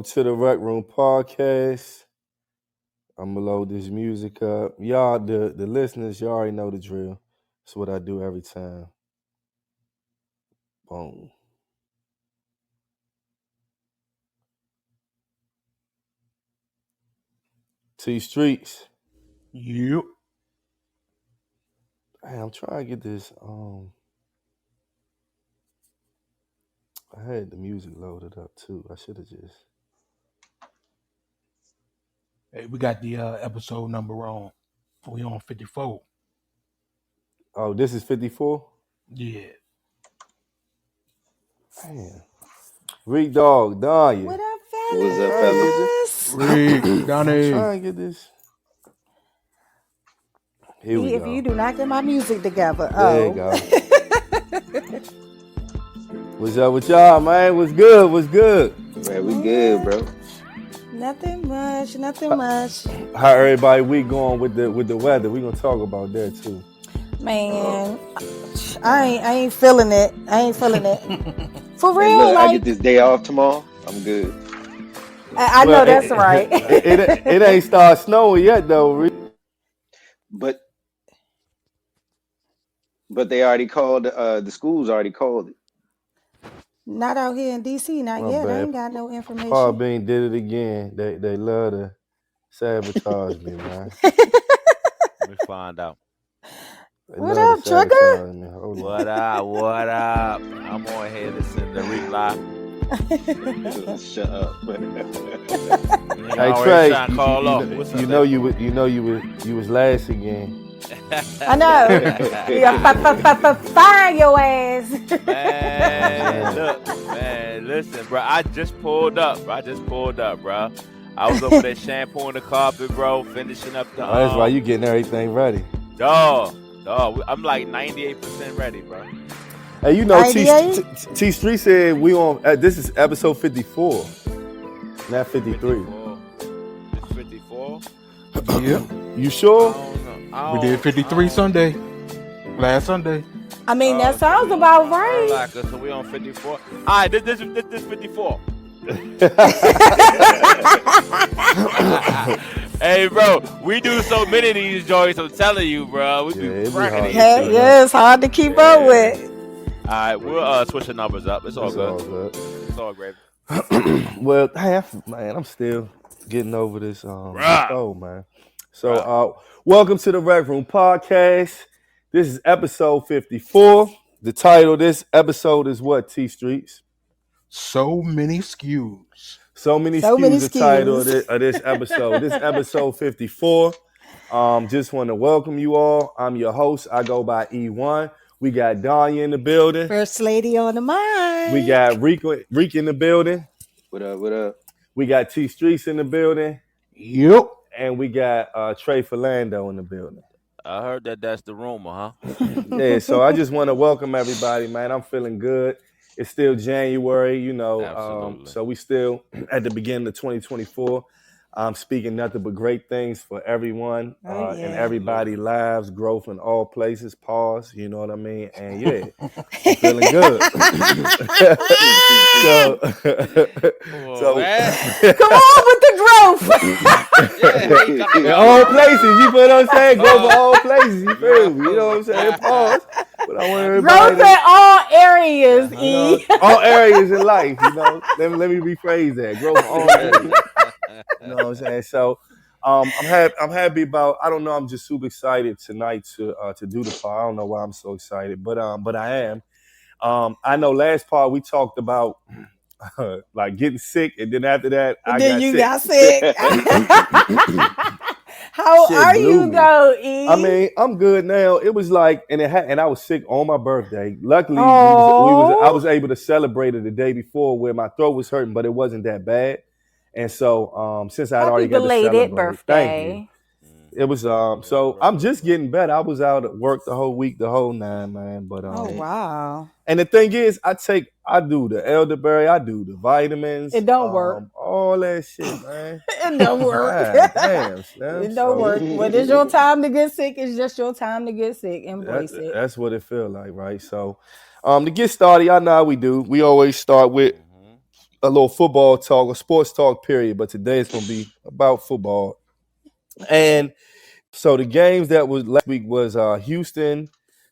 to the Rec Room Podcast. I'm gonna load this music up. Y'all, the listeners, you already know the drill. That's what I do every time. Boom. T Streets. Yep. Hey, I'm trying to get this. I had the music loaded up too. I should have just. Hey, we got the episode number wrong. We on 54. Oh, this is 54. Yeah. Man, Reek Dog, Danya. What up, fellas? What's up, fellas? Rick, Donnie. Trying to get this. Here we If go. you do not get my music together, There you go. What's up with y'all, man? What's good? What's good? Man, we good, bro. Nothing much. How everybody week going with the weather? We gonna talk about that too. Man, I ain't feeling it. For Hey, real, look, I like get this day off tomorrow. I'm good. I know that's right. It ain't start snowing yet though. Reek. But they already called. The schools already called it. Not out here in DC, not My yet. bad. I ain't got no information. Paul Bean did it again. They love to sabotage me, man. Let me find out. They What love up, to Trigger? sabotage me. Hold on. What up? I'm on here listening to Reek Live. Shut up. Hey Always Trey, trying to call off. What's up, you was last again. I know. Yeah, fire your ass. Man, look, man, listen, bro. I just pulled up, bro. I was over there shampooing the carpet, bro, finishing up the. That's why you getting everything ready. Dog. I'm like 98% ready, bro. Hey, you know, T 98? Street said we on. This is episode 54, not 53. It's 54. Yep. You sure? We did 53 Sunday. Last Sunday. I mean, that sounds about right. Like, so we on 54. All right, this 54. Hey, bro, we do so many of these joints. I'm telling you, bro. We be cracking it. Yeah, it's hard to keep up with. All right, we'll switch the numbers up. It's all good. It's all great. Well, hey, I'm still getting over this show, man. So, welcome to the Rec Room Podcast. This is episode 54. The title of this episode is what, T Streets? So many SKUs. So many SKUs, the title of this episode. This is episode 54. Just want to welcome you all. I'm your host. I go by E1. We got Danya in the building. First lady on the mind. We got Reek in the building. What up? We got T Streets in the building. Yep. And we got Trey Philando in the building. I heard that's the rumor, huh? Yeah, so I just want to welcome everybody, man. I'm feeling good. It's still January, you know, so we still at the beginning of 2024. I'm speaking nothing but great things for everyone and everybody's lives, growth in all places, pause, you know what I mean? And yeah, I'm feeling good. so come on with the growth. in all places, you feel what I'm saying? Go for all places, you feel me? You know what I'm saying? Pause. But I want everybody growth in all areas, E. all areas in life, you know. Let me rephrase that. Growth in all areas. You know what I'm saying? So I'm happy about. I don't know. I'm just super excited tonight to do the part. I don't know why I'm so excited, but I am. I know last part we talked about like getting sick, and then after that, got sick. How are you though, E? I mean, I'm good now. It was like, and I was sick on my birthday. Luckily, I was able to celebrate it the day before, where my throat was hurting, but it wasn't that bad. And so, since I already got to celebrate, birthday. Thank you. It was so I'm just getting better. I was out at work the whole week, the whole nine, man. But oh wow! And the thing is, I do the elderberry, I do the vitamins. It don't work. All that shit, man. It don't work. Damn, Slim. It don't work. When it's your time to get sick, it's just your time to get sick. Embrace it. That's what it feels like, right? So, to get started, y'all know how we do. We always start with a little football talk, a sports talk period, but today it's gonna be about football. And so the games that was last week was Houston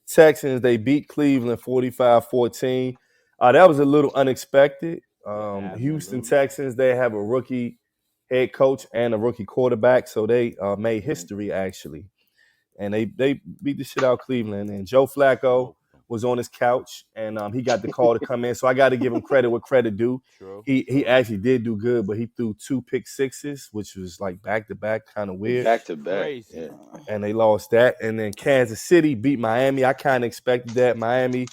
Texans. They beat Cleveland 45-14. That was a little unexpected. Houston absolutely. Texans, they have a rookie head coach and a rookie quarterback, so they made history actually. And they beat the shit out of Cleveland. And Joe Flacco Smoked them. was on his couch, and he got the call to come in. So I got to give him credit where credit due. True. He actually did do good, but he threw 2 pick sixes, which was like back to back, kind of weird. Back to back. Crazy. Yeah. And they lost that. And then Kansas City beat Miami. I kind of expected that. Miami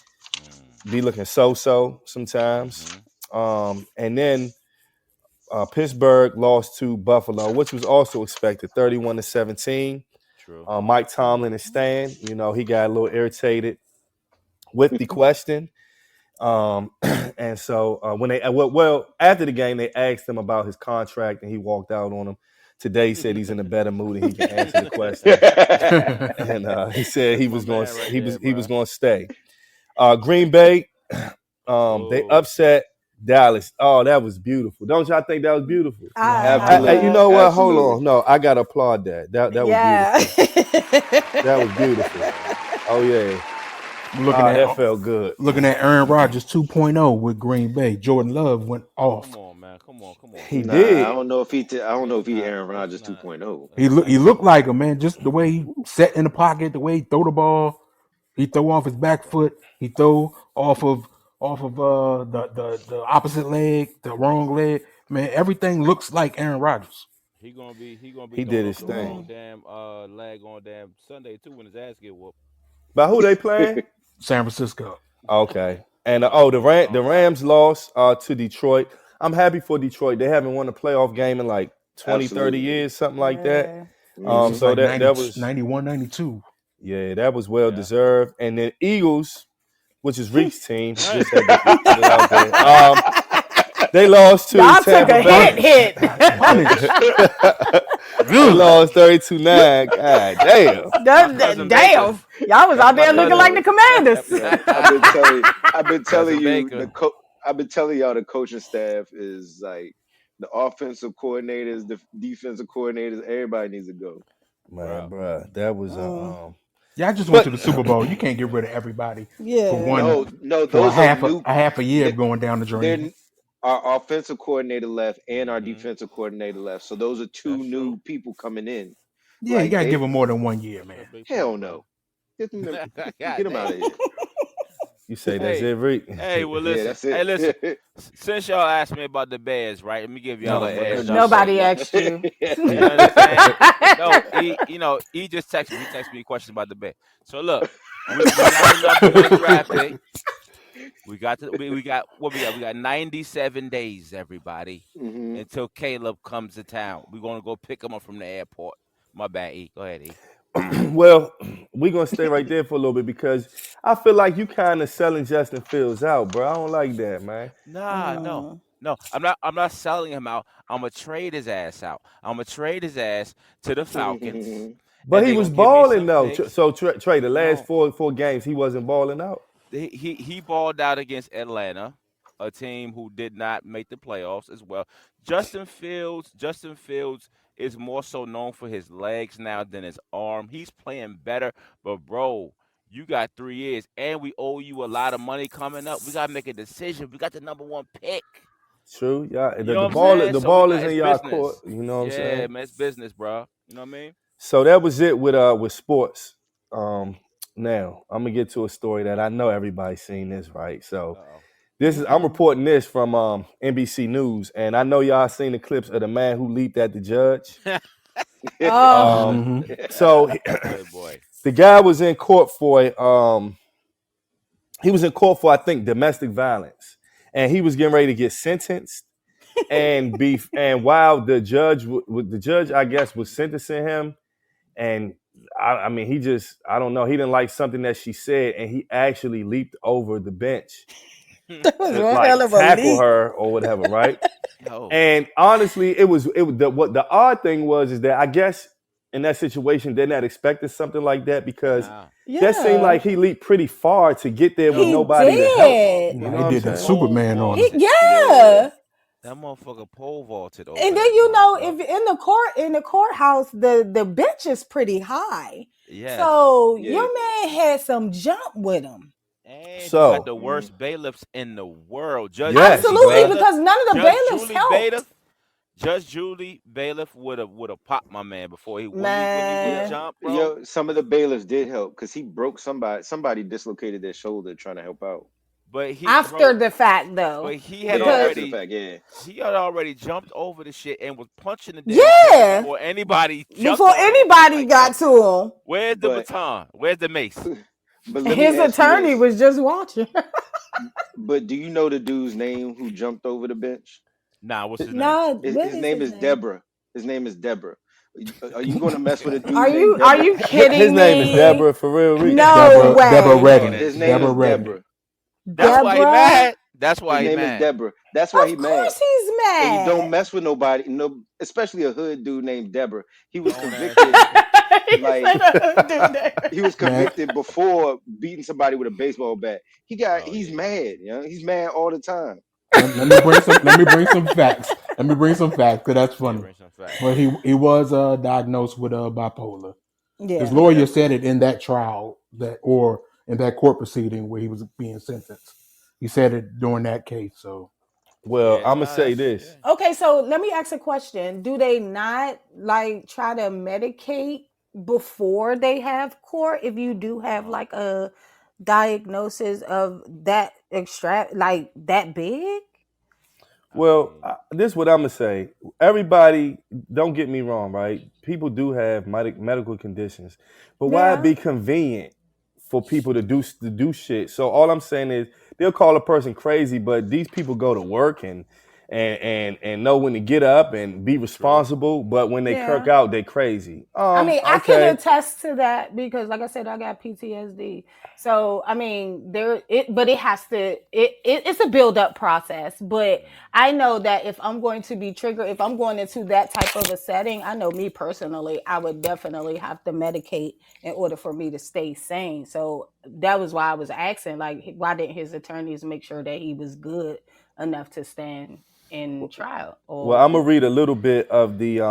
be looking so sometimes. And then Pittsburgh lost to Buffalo, which was also expected, 31-17. True. Mike Tomlin is staying. You know, he got a little irritated with the question. And so when they after the game, they asked him about his contract, and he walked out on him. Today, he said he's in a better mood and he can answer the question. And he said he was going to stay. Green Bay, they upset Dallas. Oh, that was beautiful. Don't y'all think that was beautiful? Absolutely. You know what? Absolutely. Hold on. No, I gotta applaud that. That was beautiful. That was beautiful. Oh yeah. That felt good. Looking at Aaron Rodgers 2.0 with Green Bay. Jordan Love went off. Come on, man. Come on. He did. I don't know if he Aaron Rodgers 2.0. He looked like him, man. Just the way he sat in the pocket, the way he throw the ball. He throw off his back foot. He throw off of the opposite leg, the wrong leg. Man, everything looks like Aaron Rodgers. He gonna be. He did his thing. Damn leg on damn Sunday too when his ass get whooped. But who they playing? San Francisco. Okay. And the Rams lost to Detroit. I'm happy for Detroit. They haven't won a playoff game in like 20, Absolutely. 30 years, something like that. So like that was 91, 92. Yeah, that was well deserved. And then Eagles, which is Reek's team, just had to put it out there. They lost to Y'all Tampa took a Bay. hit. They lost 32-9. God damn. Damn. Y'all was out there looking like the Commanders. I've been telling you, I've been telling y'all the coaching staff is like the offensive coordinators, the defensive coordinators. Everybody needs to go. Man, bro, that was Yeah, I just went to the Super Bowl. You can't get rid of everybody. Yeah. For one, No, for those a half a year going down the drain. Our offensive coordinator left and our defensive coordinator left. So those are two new people coming in. Yeah, Like, you gotta give them more than 1 year, man. Hell no. Get them out of here. You say that's it, Reek? Hey, well, listen. Yeah, that's it. Hey, listen. Since y'all asked me about the Bears, right? Let me give y'all an edge. Nobody asked you. You understand? No, he just texted me. He texted me a question about the Bears. So look, we got the number 1 draft pick. We got what we got? We got 97 days, everybody, until Caleb comes to town. We're gonna go pick him up from the airport. My bad, E. Go ahead, E. Well, we're gonna stay right there for a little bit because I feel like you kind of selling Justin Fields out, bro. I don't like that, man. No. I'm not selling him out. I'm gonna trade his ass out. I'm gonna trade his ass to the Falcons. But he was balling though. So Trey, the last four games, he wasn't balling out. He balled out against Atlanta, a team who did not make the playoffs as well. Justin Fields is more so known for his legs now than his arm. He's playing better, but bro, you got 3 years, and we owe you a lot of money coming up. We gotta make a decision. We got the number 1 pick. True, yeah. You know The ball is in y'all business. court. You know what I'm saying? Yeah, man, it's business, bro. You know what I mean? So that was it with sports. Now I'm gonna get to a story that I know everybody's seen this, right? So I'm reporting this from NBC News, and I know y'all seen the clips of the man who leaped at the judge. So the guy was in court for I think domestic violence, and he was getting ready to get sentenced. And while the judge I guess was sentencing him, and I mean I don't know, he didn't like something that she said, and he actually leaped over the bench. That was one like hell of a tackle leap. her or whatever, right? And honestly, what the odd thing was is that I guess in that situation they're not expecting something like that because that seemed like he leaped pretty far to get there with nobody to help. You know he did that Superman on him. Yeah. That motherfucker pole vaulted over And then that you joint, know, bro. if in the courthouse, the bench is pretty high. Yes. So Yeah. your man had some jump with him. And you got So the worst bailiffs in the world. Judge yes, Julie Absolutely, bruh. Bailiff. because none of the Judge bailiffs Julie helped. Bailiff. Judge Julie Bailiff would have popped my man before he when he would have Yo, Man, jumped, bro. yo, some of the bailiffs did help because he broke somebody dislocated their shoulder trying to help out. But he, after bro, the fact though. but he had Yeah, Because after the already fact, yeah. jumped over the shit and was punching the damn judge yeah, before anybody jumped before on him. anybody Like, yo, got to him, where's the But baton? Where's the mace? but let me his ask you attorney this. was just watching. But do you know the dude's name who jumped over the bench? Nah, what's his name? No, His what is name his is name? Deborah. His name is Deborah. Are you going to mess with a Are dude you named are Deborah? you His kidding name is me? Deborah for real. No Deborah way. Looking Rednick. at His you. name Deborah is Rednick. Deborah. That's why he Deborah? mad. That's His why he name is mad. Deborah. That's why he Of mad. course he's And you don't mad. mess with nobody, no, especially a hood dude named Deborah. He was Grown ass convicted, nigga. He like said, "Dude, he was Man, convicted before beating somebody with a baseball bat. Oh He's yeah. mad, he's mad all the time. let me bring some facts. Let me bring some facts, cause that's Yeah, funny. bring some facts. But he was diagnosed with bipolar. His Yeah. lawyer Yep. said it in that trial or in that court proceeding where he was being sentenced. He said it during that case. So Well, Yeah, I'm gonna no, say that's yeah. this. Okay, so let me ask a question. Do they not like try to medicate before they have court if you do have No. like a diagnosis of that extract like that big? I Well, mean, this is what I'm gonna say. Everybody, don't get me wrong, right? People do have medical conditions, but why it Yeah. be convenient for people to do shit? So all I'm saying is they'll call a person crazy, but these people go to work and know when to get up and be true. responsible. But when they kirk Yeah. out, they crazy. I mean, I can Okay. attest to that because, like I said, I got PTSD. So, I mean, but it has to, it's a build up process. But I know that if I'm going to be triggered, if I'm going into that type of a setting, I know me personally, I would definitely have to medicate in order for me to stay sane. So that was why I was asking, like, why didn't his attorneys make sure that he was good enough to stand in trial Well, or, I'm gonna read a little bit of the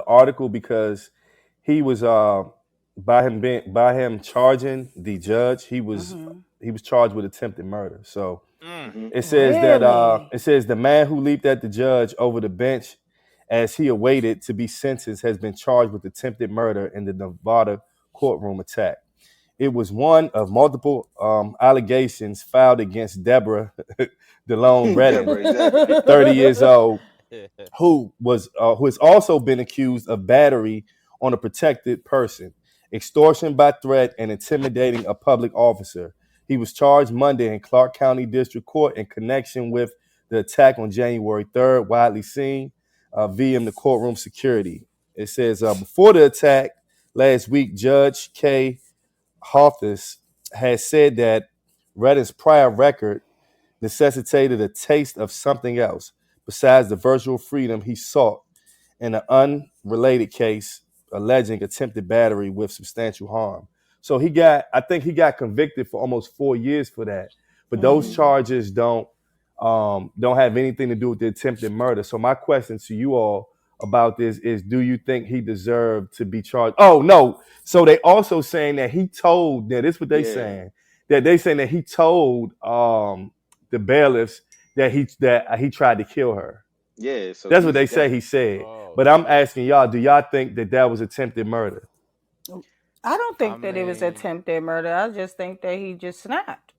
article because he was by him charging the judge. Mhm. He was charged with attempted murder. So Mm. Hmm. Really? it says the man who leaped at the judge over the bench as he awaited to be sentenced has been charged with attempted murder in the Nevada courtroom attack. It was one of multiple allegations filed against Deborah DeLone Redden, Deborah, exactly. 30 years old, who has also been accused of battery on a protected person, extortion by threat, and intimidating a public officer. He was charged Monday in Clark County District Court in connection with the attack on January 3rd, widely seen via the courtroom security. It says before the attack last week, Judge K. Hoffus had said that Redden's prior record necessitated a taste of something else besides the virtual freedom he sought in an unrelated case alleging attempted battery with substantial harm. So I think he got convicted for almost 4 years for that. But those Mhm. charges don't have anything to do with the attempted murder. So my question to you all about this is, do you think he deserved to be charged? Oh no. So they also saying that he told. Now this is what they Yeah, saying, that they saying that he told the bailiffs that he tried to kill her. yeah. So That's what he's they say def. he said. Oh But I'm shit. asking y'all, do y'all think that was attempted murder? I don't I think that it was mean, attempted murder. I just think that he just snapped.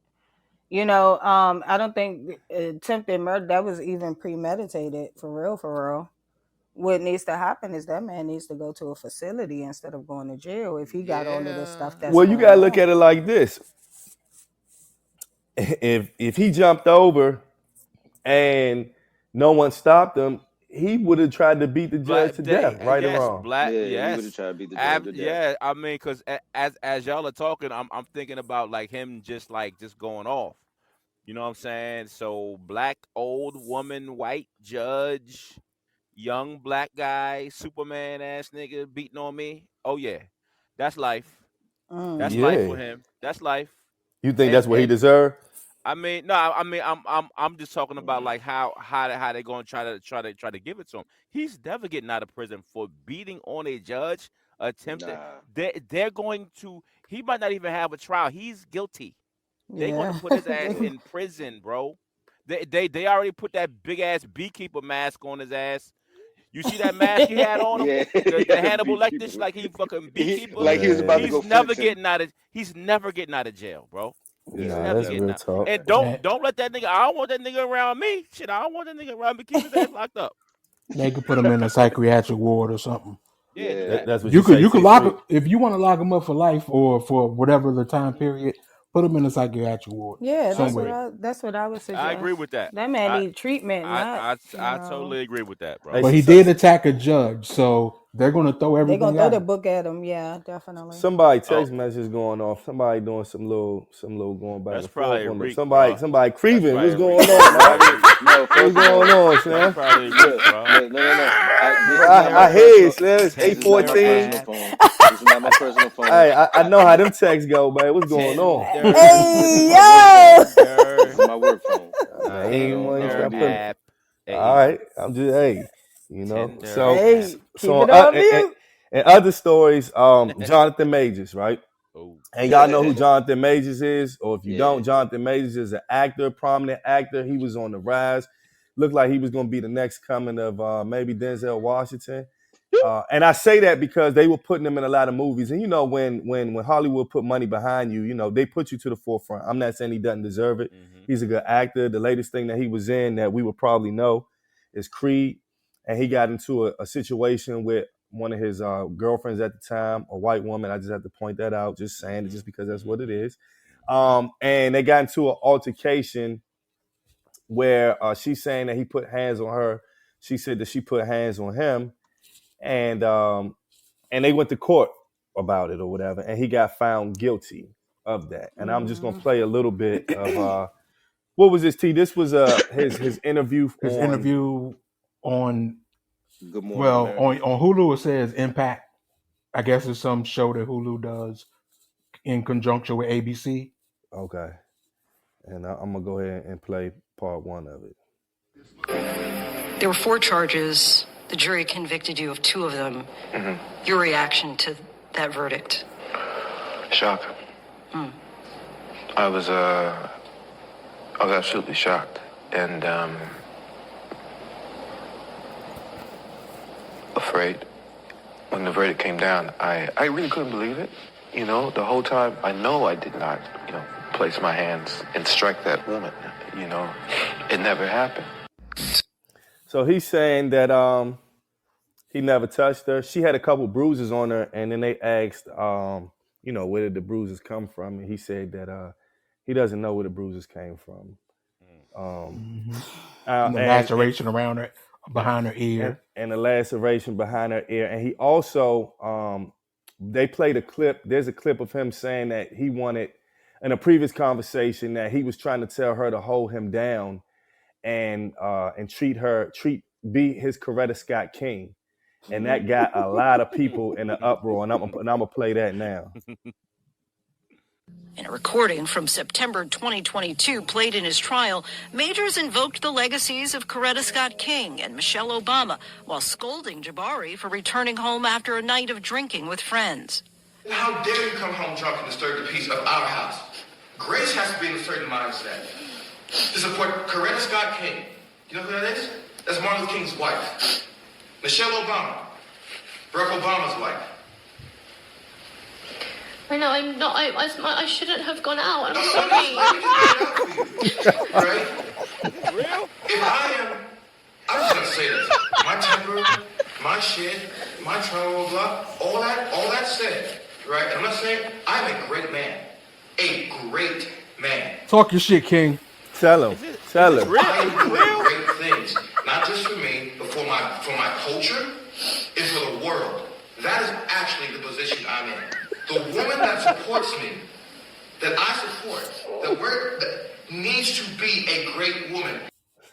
I don't think attempted murder that was even premeditated for real, for real. What needs to happen is that man needs to go to a facility instead of going to jail if he got all of this yeah. stuff that's Well, you going gotta look on. at it like this. If he jumped over and no one stopped him, he would have tried to beat the judge Black to they death, right or yes, wrong. black Yeah, he would have yes. tried to beat the judge to death. Yeah, I mean, cause as y'all are talking, I'm thinking about like him just going off. You know what I'm saying? So black old woman, white judge, young black guy, Superman ass nigga beating on me. Oh yeah, that's life. That's Mm. life for Yeah. him. That's life. You think And that's what he deserved? I mean, no, I mean, I'm just talking about like how they going to try to give it to him. He's never getting out of prison for beating on a judge, attempted. Nah. They're going to. He might not even have a trial. He's guilty. They're going to Yeah. put his ass in prison, bro. They already put that big ass beekeeper mask on his ass. You see that mask he had on him? Yeah, The yeah, the Hannibal beekeeper. Lecter, like he fucking He beekeeper. like he was about Yeah, to go He's never flinchin'. getting out of. He's never getting out of jail, bro. He's nah, never that's getting real out. talk. And Man, don't let that nigga. I don't want that nigga around me. Shit, I don't want that nigga around me. Keep his ass locked up. they could put him in a psychiatric ward or something. Yeah, do Yeah. that. That's what you You could say, you could T lock free. him if you want to lock him up for life or for whatever the time period. Put him in a psychiatric ward Yeah, somewhere. that's what I would suggest. I agree with that. That man I need treatment, not I totally agree with that, Hey, bro. But he did attack a judge, so they're gonna throw They're gonna everything throw at the him. book at him. Yeah, definitely. somebody Oh, text messages going off. Somebody doing some little going back that's and forth probably on the. Reek, bro. Somebody That's creeping. What's probably going Reek. on, man? No, What's first of going all, on, That's Slim? probably Reek, look, bro. no. This is not my I hear it, personal. Slim. It's This is not my 8:14. personal phone. This is not my personal phone. Hey, I know how them texts go, man. What's going on? Tender, Hey This yo! is my work phone. I I ain't don't want to I don't stop do putting. that. All right, I'm just tender So app. Hey, keep so it on mute. and other stories, Jonathan Majors, right? Oh, And y'all know who Jonathan Majors is, or if you Yeah. don't, Jonathan Majors is an actor, prominent actor. He was on the rise. Looked like he was going to be the next coming of maybe Denzel Washington. And I say that because they were putting him in a lot of movies. And you know, when Hollywood put money behind you, you know, they put you to the forefront. I'm not saying he doesn't deserve it. mm-hmm. He's a good actor. The latest thing that he was in that we would probably know is Creed. And he got into a situation with one of his girlfriends at the time, a white woman. I just have to point that out, just saying it just because that's what it is. And they got into an altercation where she's saying that he put hands on her. She said that she put hands on him. And they went to court about it or whatever. And he got found guilty of that. And I'm just going to play a little bit of what was this, T? This was his interview His on interview on Good morning, America. on Hulu. It says Impact. I guess it's some show that Hulu does in conjunction with ABC. Okay. And I'm going to go ahead and play part one of it. There were 4 charges. The jury convicted you of 2 of them. Mm-hmm. Your reaction to that verdict? Shock. I was absolutely shocked and afraid. When the verdict came down, I really couldn't believe it. You know, the whole time I know I did not, place my hands and strike that woman. You know, it never happened. So he's saying that he never touched her. She had a couple bruises on her, and then they asked, where did the bruises come from? And he said that he doesn't know where the bruises came from. And the laceration around her, behind her ear. And the laceration behind her ear. And he also, they played a clip. There's a clip of him saying that he wanted, in a previous conversation, that he was trying to tell her to hold him down and be his Coretta Scott King. And that got a lot of people in an uproar. And I'm gonna play that now. In a recording from September 2022 played in his trial, Majors invoked the legacies of Coretta Scott King and Michelle Obama while scolding Jabari for returning home after a night of drinking with friends. How dare you come home drunk and disturb the peace of our house? Grace has to be in a certain mindset to support Coretta Scott King. You know who that is? That's Martin Luther King's wife. Michelle Obama, Barack Obama's wife. I know, I'm not, I shouldn't have gone out, I'm No, sorry. Right? real? I'm just gonna say this. My temper, my shit, my trauma, blah, all that said, right? And I'm not saying I'm a great man. A great man. Talk your shit, King. Tell him. Tell him. I am doing great things, not just for me, but for my culture and for the world. That is actually the position I'm in. The woman that supports me, that I support, that needs to be a great woman.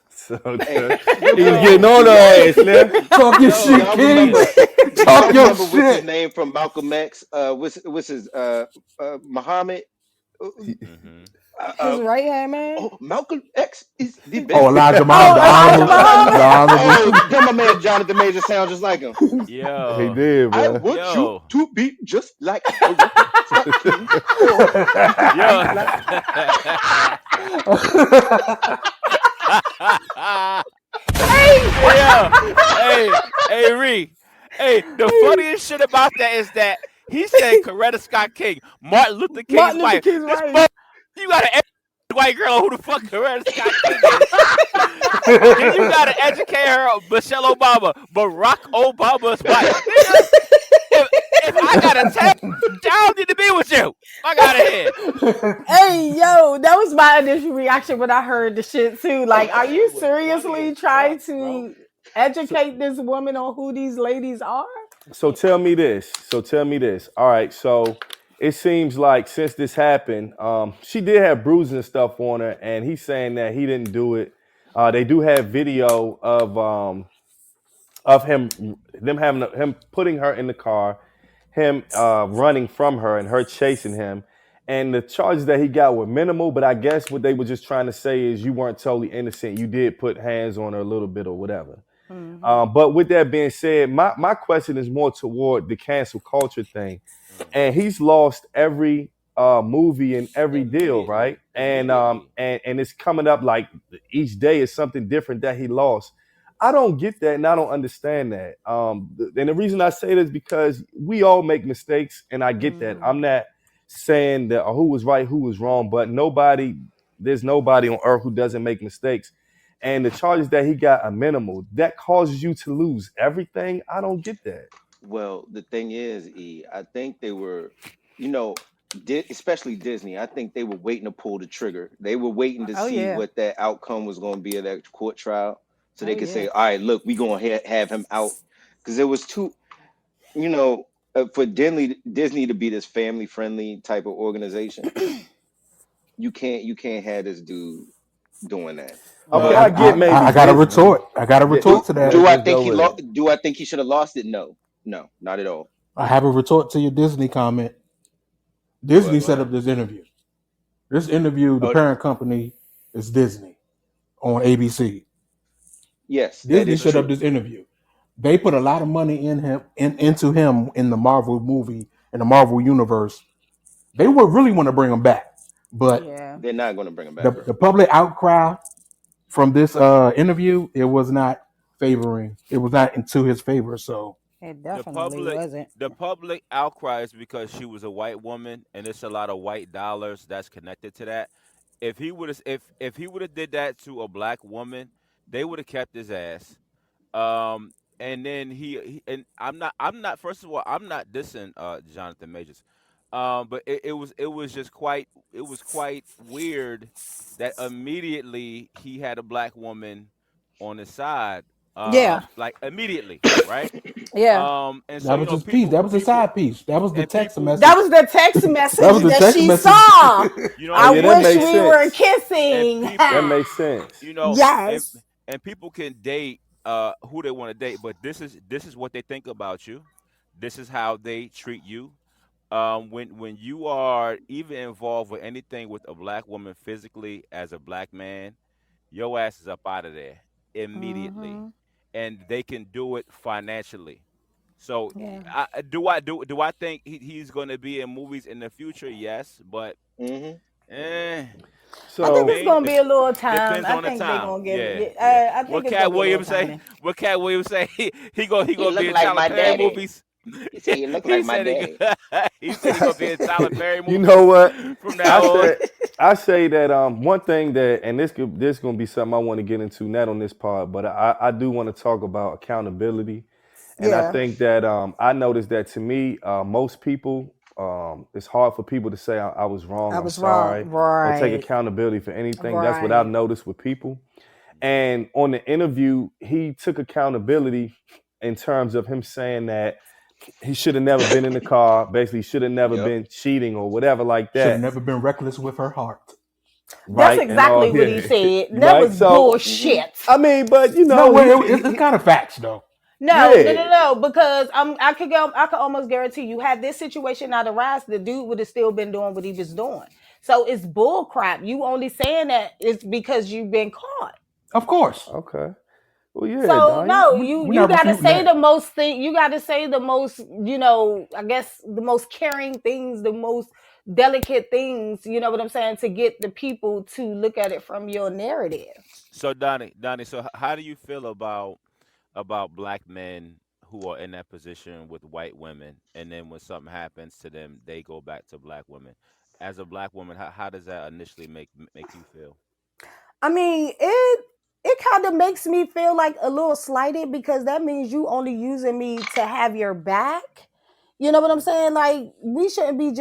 So good. He was getting on her ass, Slim. Talk your shit, Y'all King. remember, Talk your what's his shit. name from Malcolm X? What's his Muhammad? Mm-hmm. His right hand man. Oh, Malcolm X is the best. Oh, Elijah Oh, Muhammad, the Elijah honorable, Muhammad. the honorable. Oh, then my man Jonathan Major sounds just like him. He Yo, did, I bro. want you yo, to be just like Coretta Scott King. Oh, you could yo. be like. Hey, yo, hey, Ree. Hey, the funniest shit about that is that he said Coretta Scott King, Martin Luther King's Martin Luther wife. King's This wife. you gotta educate the white girl who the fuck Coretta Scott King is. Then you gotta educate her Michelle Obama, Barack Obama's wife. Nigga, if I gotta tell you, I don't need to be with you. Fuck out of here. Hey, yo, that was my initial reaction when I heard the shit too. Like, are you It was funny seriously as trying fuck, bro. to educate this woman on who these ladies are? So tell me this. All right. So it seems like since this happened, she did have bruises and stuff on her, and he's saying that he didn't do it. They do have video of them having him putting her in the car, him running from her, and her chasing him. And the charges that he got were minimal, but I guess what they were just trying to say is you weren't totally innocent. You did put hands on her a little bit or whatever. Mm-hmm. But with that being said, my question is more toward the cancel culture thing. And he's lost every movie and every deal, Immediately. right? And Immediately. and it's coming up like each day is something different that he lost. I don't get that and I don't understand that. And the reason I say this is because we all make mistakes, and I get that. Mm-hmm. I'm not saying that who was right, who was wrong, but there's nobody on earth who doesn't make mistakes. And the charges that he got are minimal. That causes you to lose everything. I don't get that. Well, the thing is, I think they were, you know, especially Disney. I think they were waiting to pull the trigger. They were waiting to Oh see yeah. what that outcome was going to be of that court trial, so Oh they could yeah. say, "All right, look, we going to have him out," because it was too, you know, for Disney to be this family friendly type of organization. You can't have this dude doing that. Okay, Well, I I, get maybe I got a Disney. retort. I got a Yeah, retort to that. Do I let's think go he with it. lost? Do I think he should have lost it? No, no, not at all. I have a retort to your Disney comment. Go Disney ahead. set up this interview. This interview, the Oh, parent company is Disney on ABC. yes, that Disney is set up true. this interview. They put a lot of money into him in the Marvel movie, in the Marvel universe. They would really want to bring him back, but Yeah. They're not going to bring him the back, bro. the public outcry from this interview, it was not favoring. It was not into his favor. So It the definitely public wasn't. the public outcry is because she was a white woman, and it's a lot of white dollars that's connected to that. If he would have did that to a black woman, they would have kept his ass. And then and I'm not first of all, I'm not dissing Jonathan Majors. But it was just quite weird that immediately he had a black woman on his side. Yeah. Like immediately, right? Yeah. And so that was his piece. people That was a side piece. That was the and text people That message. was the text That was message the that text she message. saw. Oh I yeah, and that wish makes we were sense. and kissing. That people makes sense. and Yes. people can date who they want to date, but this is what they think about you. This is how they treat you. When you are even involved with anything with a black woman physically as a black man, your ass is up out of there immediately, Mm-hmm. and they can do it financially. So, Yeah. do I think he's going to be in movies in the future? Yes, but Hmm. eh, I I think So it's mean, gonna be a little time. depends I on the think they're time. gonna give Yeah, it. yeah. I think What it's gonna Cat be a little Williams say? timing. What Cat Williams say? He You gonna look be in like Tyler my Perry daddy. movies. He said, "You look He like my said daddy." he said he gonna be in Tyler Perry you know movies what? from I now on. say I say that one thing that, and this gonna be something I want to get into, not on this part, but I do want to talk about accountability. And I Yeah. think that I noticed that to me, most people, it's hard for people to say I was wrong, I I'm was wrong. sorry, or take Right. accountability for anything. That's what I've Right. noticed with people. And on the interview, he took accountability in terms of him saying that he should have never been in the car, basically should have never Yep. been cheating or whatever like Should have that, never been reckless with her heart. That's right? And all exactly what he yeah, said. That right. was So Hmm. bullshit. I mean, but you No, know, well, it's kind of facts though. No, no, yeah. no, no. Because I could go. I could almost guarantee you, had this situation not arise, the dude would have still been doing what he was doing. So it's bull crap. You only saying that it's because you've been caught. Of course. Okay. Well, yeah, So Donnie. no, We're you not gotta refuting say that. the most thing. You gotta say the most. I guess the most caring things, the most delicate things. You know what I'm saying, to get the people to look at it from your narrative. So Donnie, so how do you feel about black men who are in that position with white women, and then when something happens to them, they go back to black women? As a black woman, how does that initially make you feel? I mean, it kind of makes me feel like a little slighted because that means you only using me to have your back. You know what I'm saying? Like we shouldn't be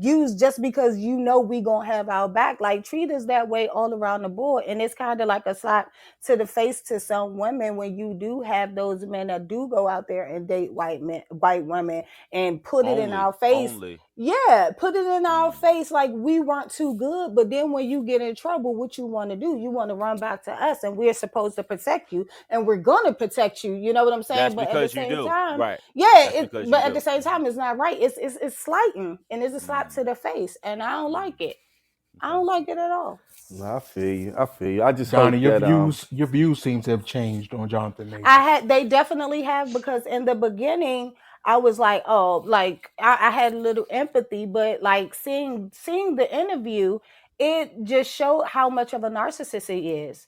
used just because we gonna have our back. Like treat us that way all around the board, and it's kind of like a slap to the face to some women when you do have those men that do go out there and date white women, and put it in our face. Only. Yeah, put it in our Mm, face like we weren't too good. But then when you get in trouble, what you want to do? You want to run back to us, and we're supposed to protect you, and we're gonna protect you. You know what I'm saying? that's But at the because you same do, time, right? yeah, That's because but you at the do. same time, it's not right. It's slighting, and it's a slap Mm, to the face, and I don't mm, like it. I okay. don't like it at all. No, I feel you. I feel you. I just Donnie, hope that your views seem to have changed on Jonathan I Majors. had they definitely have, because in the beginning I was like, oh, like I had a little empathy, but like seeing the interview, it just showed how much of a narcissist he is.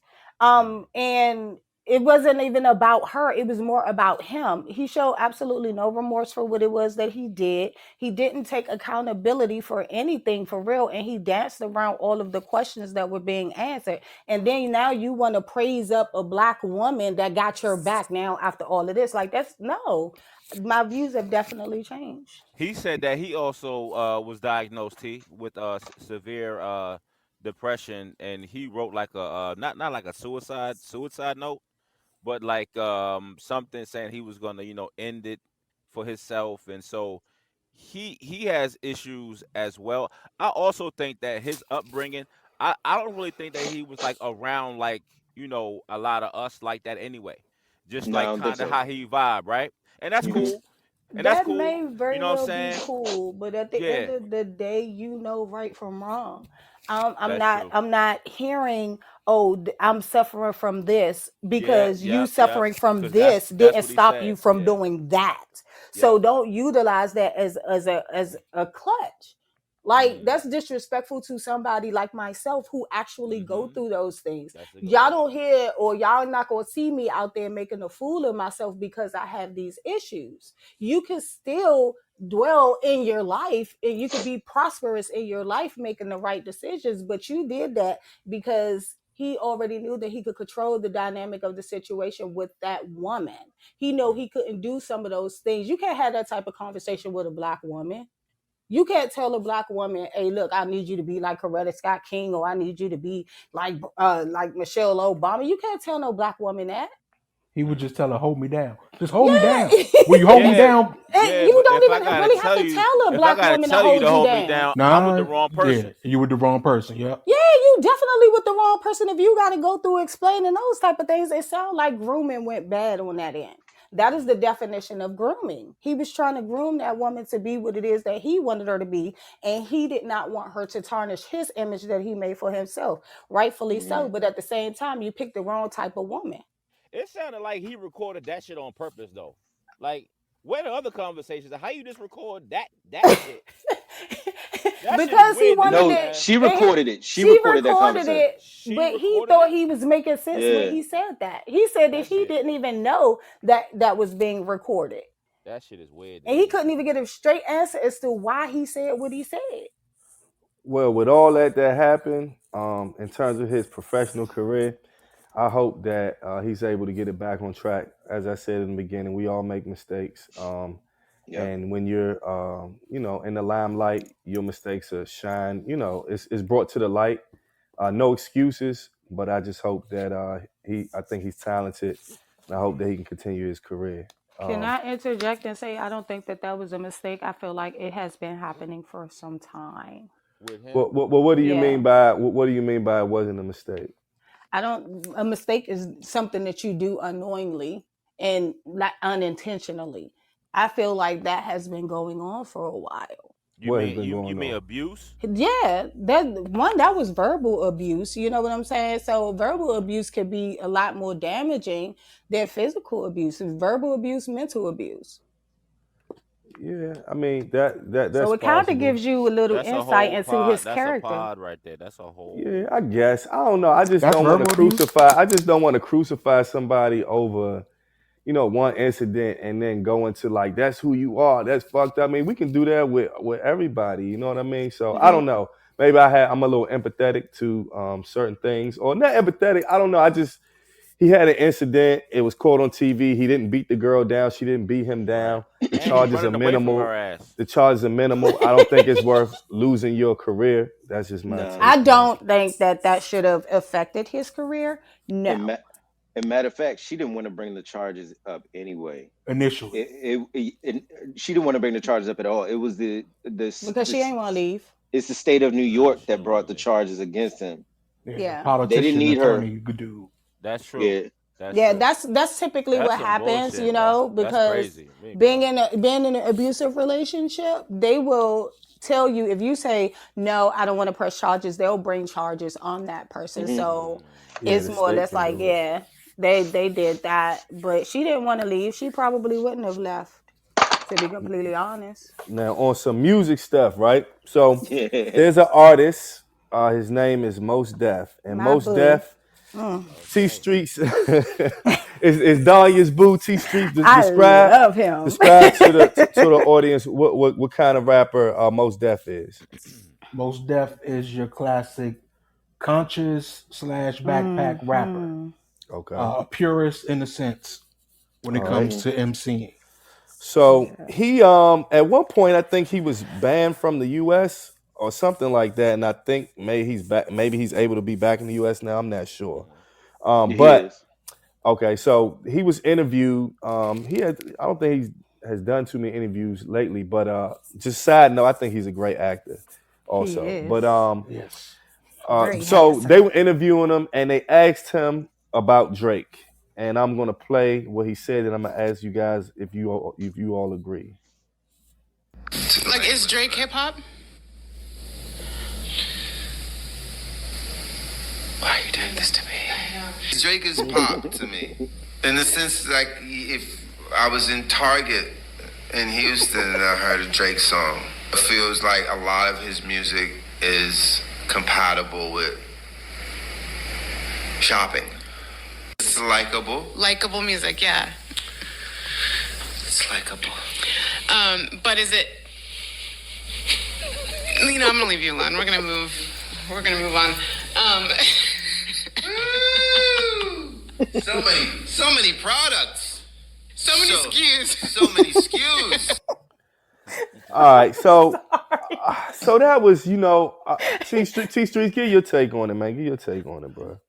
Mm, And it wasn't even about her, it was more about him. He showed absolutely no remorse for what it was that he did. He didn't take accountability for anything for real, and he danced around all of the questions that were being answered. And then now you want to praise up a black woman that got your back now after all of this. Like that's no. My views have definitely changed. he said that he also was diagnosed with severe depression, and he wrote like a not like a suicide note, but like something saying he was gonna end it for himself, and so he has issues as well. I also think that his upbringing, I don't really think that he was like around like a lot of us like that anyway, just No, I like don't think kind of so. how he vibe, right? And that's Yeah. cool, and that's That cool. may You very know what I'm well be saying? cool, but at the end Yeah, of the day, you know right from wrong. I'm that's not. true. I'm not hearing. Oh, I'm suffering from this Yeah, because you yep. suffering from Because that's this that's didn't what he stop you said. from Yeah, doing that. yep. So don't utilize that as a clutch. Like Mm, that's disrespectful to somebody like myself who actually go mm-hmm. through those things. That's a good Y'all point. don't hear, or y'all not gonna see me out there making a fool of myself because I have these issues. You can still dwell in your life, and you could be prosperous in your life making the right decisions, but you did that because he already knew that he could control the dynamic of the situation with that woman. He know Mm. he couldn't do some of those things. You can't have that type of conversation with a black woman. You can't tell a black woman, "Hey, look, I need you to be like Coretta Scott King, or I need you to be like Michelle Obama." You can't tell no black woman that. He would just tell her, "Hold me down. Just hold me down. Yeah. Will you hold me Yeah, down?" And yeah, you but don't even really have to tell a if I black gotta woman to tell you to hold you hold me down. down, I'm with the Nah, wrong yeah, person. you with the wrong person. Yep. Yeah, you definitely with the wrong person if you got to go through explaining those type of things. It sounds like grooming went bad on that end. That is the definition of grooming. He was trying to groom that woman to be what it is that he wanted her to be, and he did not want her to tarnish his image that he made for himself. Rightfully so, Mm. but at the same time, you picked the wrong type of woman. It sounded like he recorded that shit on purpose though. Like, where the other conversations? How you just record that shit? That shit is Because he weird to wanted me, No, it, man. she and recorded it. She she recorded that recorded conversation. it, She but he recorded thought it. he was making sense when Yeah. he said that. He said that That he shit. didn't even know that that was being recorded, That shit is weird to and he me. couldn't even get a straight answer as to why he said what he said. well, with all that happened, in terms of his professional career, I hope that he's able to get it back on track. As I said in the beginning, we all make mistakes. Yep. And when you're, in the limelight, your mistakes are shine. It's brought to the light. No excuses, but I just hope that I think he's talented, and I hope that he can continue his career. Can Um, I interject and say I don't think that that was a mistake? I feel like it has been happening for some time. With him, what do you mean Yeah. by what do you mean by it wasn't a mistake? I don't, a mistake is something that you do unknowingly and not unintentionally. I feel like that has been going on for a while. You What has mean been you going mean on? abuse? Yeah, that was verbal abuse. You know what I'm saying? So verbal abuse could be a lot more damaging than physical abuse. Verbal abuse, mental abuse. Yeah, I mean that's So it kind of possible. gives you a little That's a insight whole into pod. his That's a character. pod right there. That's a Yeah, whole. I guess. I don't know. I just That's don't want to verbal abuse. crucify. I just don't want to crucify somebody over, one incident and then go into like that's who you are. That's fucked up. I mean, we can do that with everybody. You know what I mean? So I Hmm. don't know. Maybe I'm a little empathetic to certain things, or not empathetic. I don't know. He had an incident. It was caught on TV. He didn't beat the girl down. She didn't beat him Right. down. The And he was charges are running away from minimal. her ass. The charges are minimal. I don't think it's worth losing your career. That's just my Nah. take I on it. don't think that should have affected his career. And, No. and matter of fact, she didn't want to bring the charges up anyway. Initially, She didn't want to bring the charges up at all. It was Because she ain't want to leave. it's the state of New Nah, York she that don't brought want the to leave. charges against him. yeah, the Yeah. They didn't politician, need her. attorney, good dude. That's true. Yeah, That's Yeah, true. that's typically That's what some happens, bullshit, bro. That's because crazy. We ain't being going. being in an abusive relationship, they will tell you if you say no, I don't want to press charges, they'll bring charges on that person. hmm So Yeah, it's the more or state less can like, do it. yeah, they did that, but she didn't want to leave. She probably wouldn't have left, to be completely honest. Now on some music stuff, right? So yeah. there's an artist. His name is Most Def, and My Most boo. Def Mm. T Okay. Streets is Dahlia's boo. T Streets I love him. describe to the audience what kind of rapper Most Def is. Most Def is your classic conscious / backpack rapper, Mhm. Okay, a purist in a sense when it all right. comes hmm to MCing. So Yeah. he at one point I think he was banned from the U.S. or something like that, and I think maybe he's back. Maybe he's able to be back in the U.S. now. I'm not sure. He But is. okay, so he was interviewed. I don't think he has done too many interviews lately, but just side note, I think he's a great actor He also. is But Yes. very so they handsome. were interviewing him and they asked him about Drake. And I'm gonna play what he said, and I'm gonna ask you guys if you all agree. Like, is Drake hip hop? Why are you doing this to me? Drake is pop to me. In the sense, like, if I was in Target in Houston and I heard a Drake song, it feels like a lot of his music is compatible with shopping. It's likable. Likable music, yeah. It's likable. But is it? I'm gonna leave you alone. We're gonna move. We're gonna move on. So many products. So many SKUs. So many SKUs. All right, so that was T Street. Give your take on it, man. Give your take on it, bro.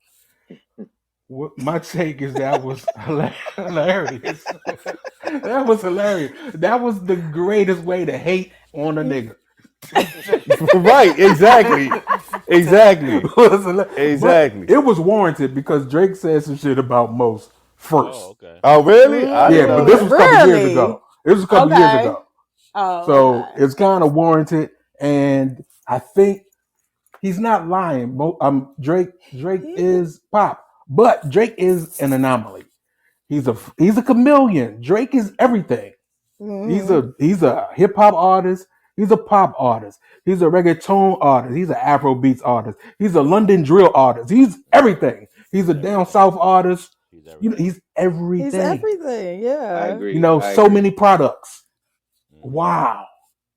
What my take is that was hilarious. That was hilarious. That was the greatest way to hate on a nigga. Right? Exactly. But it was warranted because Drake said some shit about Most first. Oh, okay. Oh, really? I Yeah, didn't know but this that. was a couple years Really? ago. This was a couple years Okay. ago. Oh, So okay. it's kind of warranted, and I think he's not lying. Drake is pop, but Drake is an anomaly. He's a chameleon. Drake is everything. Mhm. He's a hip hop artist. He's a pop artist. He's a reggaeton artist. He's an Afro beats artist. He's a London drill artist. He's everything. He's a down south artist. He's everything. He's everything. He's everything. I Yeah. agree. I So agree. many products. Mhm. Wow,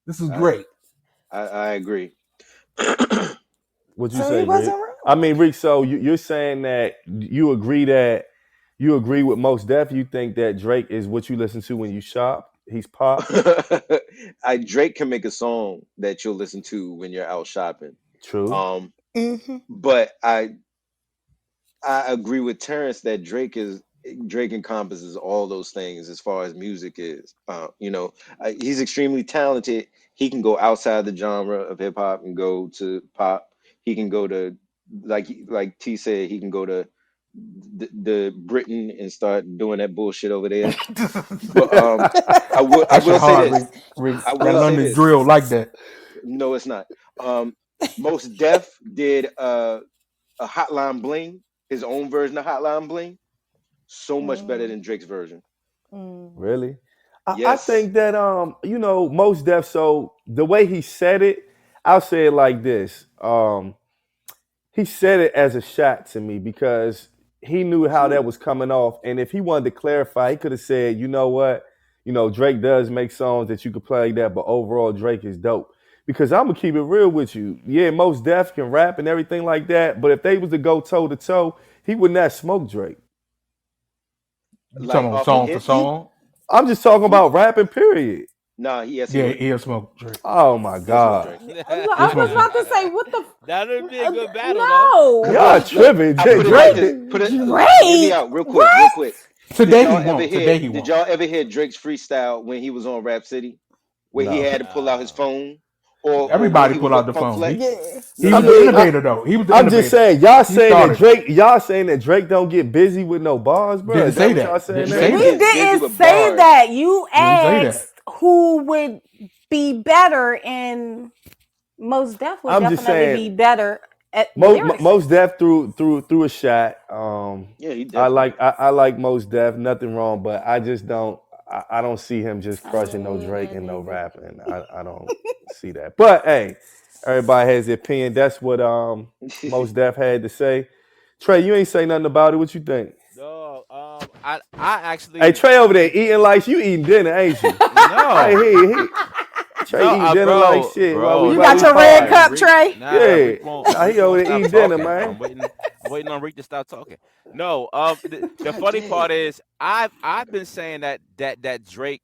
this is I, great. I agree. What'd you So say, he Rick? wasn't wrong. I mean, Rick. So you're saying that you agree with Most Def. You think that Drake is what you listen to when you shop. He's pop. Drake can make a song that you'll listen to when you're out shopping. True. Um, Mhm. but I agree with Terrence that Drake encompasses all those things as far as music is. He's extremely talented. He can go outside the genre of hip hop and go to pop. He can go to like T said. He can go to the Britain and start doing that bullshit over there. But I That's your will say hard, this. Rick. I That will say London this. drill like that. No, it's not. Most Def did a Hotline Bling, his own version of Hotline Bling, so much better than Drake's version. Really? I Yes. think that most Def. So the way he said it, I'll say it like this. He said it as a shot to me because he knew how that True. was coming off, and if he wanted to clarify, he could have said, "You know what? Drake does make songs that you could play like that, but overall Drake is dope." Because I'm gonna keep it real with you. Yeah, most Def can rap and everything like that, but if they was to go toe to toe, he would not smoke Drake. You talking Like about off of song for hits? song? I'm just talking about rapping, period. Nah, yes, he Yeah, would. he'll smoke Drake. Oh my He'll smoke God. Drake. He'll I was smoke about Drake. to say, what the? That'd be a good battle, No, Y'all Look, tripping. I put it like this. Drake. Put it. Hear me Drake. out, real quick, real What? quick. Today he won't. Today he Did won't. y'all ever hear Drake's freestyle when he was on Rap City, where he No. had to pull out his phone, or when Everybody he was pull out with the Funk phone. Flex? Yeah. He No, was no, the no. innovator though. He was the I'm innovator. just saying, y'all He saying that started. Drake don't get busy with no bars, bro. Didn't Is say that what y'all that. saying? Didn't That? say We Drake that. is busy didn't with say bars. that. You Didn't say that. asked who would be better, and Most Def would I'm just definitely be saying, better at most lyricist. Def threw a shot. Yeah, he definitely. I like most Def, nothing wrong, but I just don't. I don't see him just I crushing no mean, Drake yeah, and no baby. rapping. I don't see that. But hey, everybody has their opinion. That's what most Def had to say. Trey, you ain't say nothing about it. What you think? No, I Hey, actually, Trey over there eating like you eating dinner, ain't you? no, Hey, Trey no, eating dinner like shit bro, You while got we your red partying. cup, Trey? Nah, Yeah, nah, Reek he over won't there stop eating dinner, talking. man. I'm waiting on Reek to stop talking. No, the God funny part damn. is I've been saying that Drake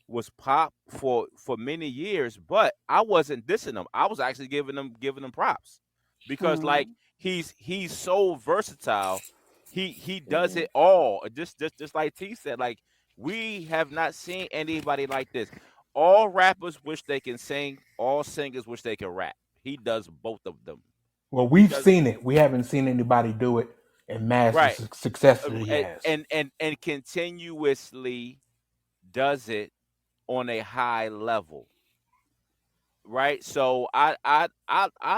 was pop for many years, but I wasn't dissing him. I was actually giving him props because like he's so versatile. He does it all. Just like T said, like we have not seen anybody like this. All rappers wish they can sing. All singers wish they can rap. He does both of them. Well, He we've does seen it. We haven't seen anybody do it in mass the right, success that he has. and continuously does it on a high level. Right, so I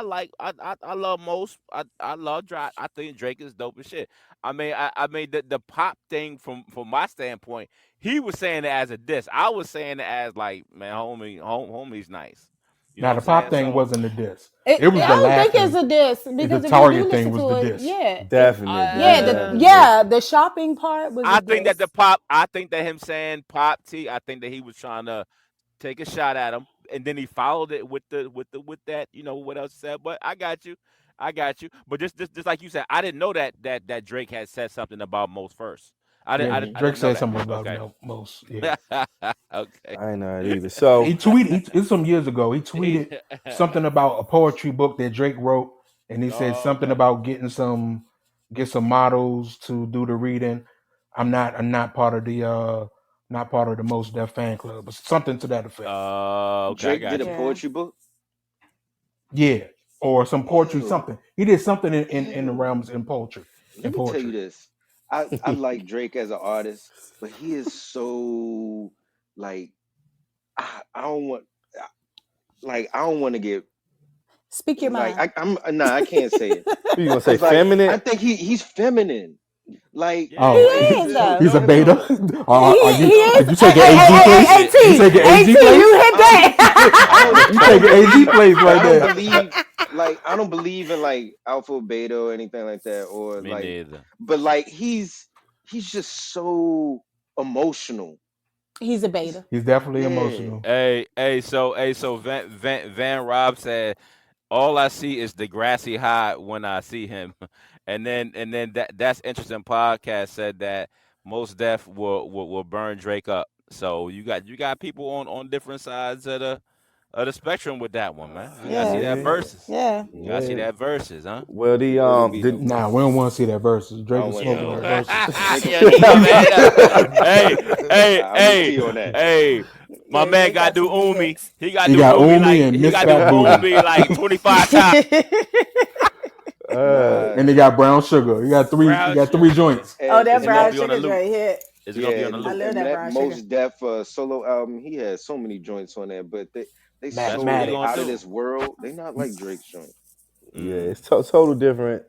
like I love most I love Drake. I think Drake is dope as shit. I mean the pop thing from my standpoint, he was saying it as a diss. I was saying it as like, man, homie's nice. You know Now what I'm the pop saying? thing So wasn't a diss. I It was the don't think it's laughing. a diss The because if you do Target thing listen was to the it, diss. yeah, Definitely, definitely. yeah, the shopping part was a I think that diss. I think that him saying pop T, I think that he was trying to take a shot at him, and then he followed it with that, what else he said. But I got you. But just like you said, I didn't know that Drake had said something about most first. Yeah, I Drake didn't know said that. something about Okay. most. Yeah, Okay. I ain't know it either. he So tweeted. It's some years ago. He tweeted something about a poetry book that Drake wrote, and he said Oh, something okay. about get some models to do the reading. I'm not part of the not part of the Most Def fan club, but something to that effect. Okay, I Drake did a got you. Yeah. poetry book. Yeah, or some poetry Ew, something. He did something in the ew. realms in poetry. Let me tell you this. I like Drake as an artist, but he is so like I don't want I don't want to get Speak your like mind. I'm nah I can't say it you gonna say because like I feminine? think he's feminine. Like He Yeah, Oh, he's is he's though. he's a no beta. no Are He you? is. no. Did you take an Hey, AZ place? hey, You T, take an AZ you place? hit I that. You I take don't an AZ believe place right I don't there. believe I don't believe in like alpha beta or anything like that or Me like neither. but like he's just so emotional. He's a He's beta. He's definitely yeah. emotional. So Van Rob said, all I see is the grassy high when I see him, and then that's interesting. Podcast said that most Def will burn Drake up. So you got people on different sides of the spectrum with that one, man. You gotta see Yeah, that Yeah, verses. yeah. You gotta see yeah. that verses, huh? Well, Yeah, it won't be no Nah, we don't want to see that versus. I Drake don't is want to see smoking no that Yo, versus. verses. Drake will yeah, smoke my that man. verses. Hey, hey, I'm with hey, T on that. hey. My Yeah, man Drake got got to do some good Umi. hits. He got He to do got Umi Umi like and he Miss got to do Fat Booty, Umi like 25 times. uh, and Nah, they got brown sugar. He got three. He Brown got three sugar. joints. Oh, that It's and gonna brown that be on the sugar loop. Dre hit. It's gonna be yeah, on the loop. I love and that that brown sugar. most Def solo album, he had so many joints on there, but They That's what we so Mathematics. gonna out of do. this world. They not like Drake's joint. Yeah, Mm. it's total different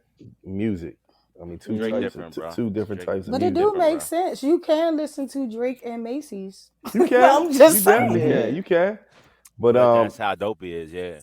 music. I mean, Drake Hmm. different, bro. two different Drake, types of But it Drake music. do different, make bro. sense. You can listen to Drake and Macy's. You can, I'm you just definitely saying. can, Yeah. you can. But But that's how dope he is. Yeah.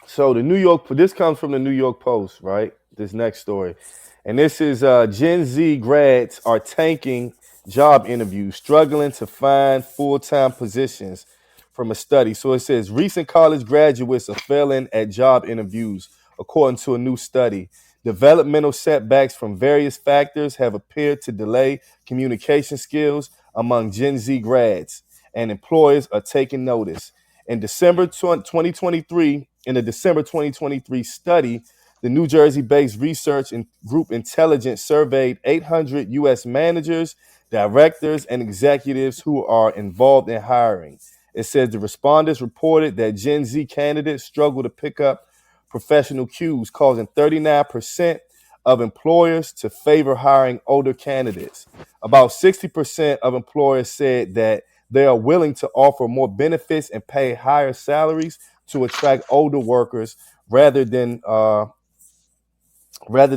so the New York, this comes from the New York Post, right? This next story. And this is Gen Z grads are tanking job interviews, struggling to find full-time positions from a study. So it says recent college graduates are failing at job interviews, according to a new study. Developmental setbacks from various factors have appeared to delay communication skills among Gen Z grads, and employers are taking notice. In December 2023, in a December 2023 study, the New Jersey-based research and group Intelligence surveyed 800 U.S. managers, directors, and executives who are involved in hiring. It says the respondents reported that Gen Z candidates struggle to pick up professional cues, causing 39% of employers to favor hiring older candidates. About 60% of employers said that they are willing to offer more benefits and pay higher salaries to attract older workers rather than rather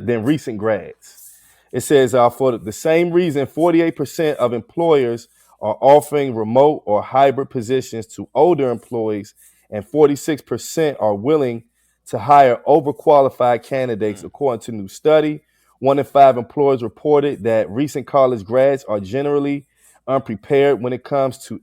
than recent grads. It says for the same reason, 48% of employers are offering remote or hybrid positions to older employees, and 46% are willing to hire overqualified candidates, Mm. according to a new study. 1 in 5 employers reported that recent college grads are generally unprepared when it comes to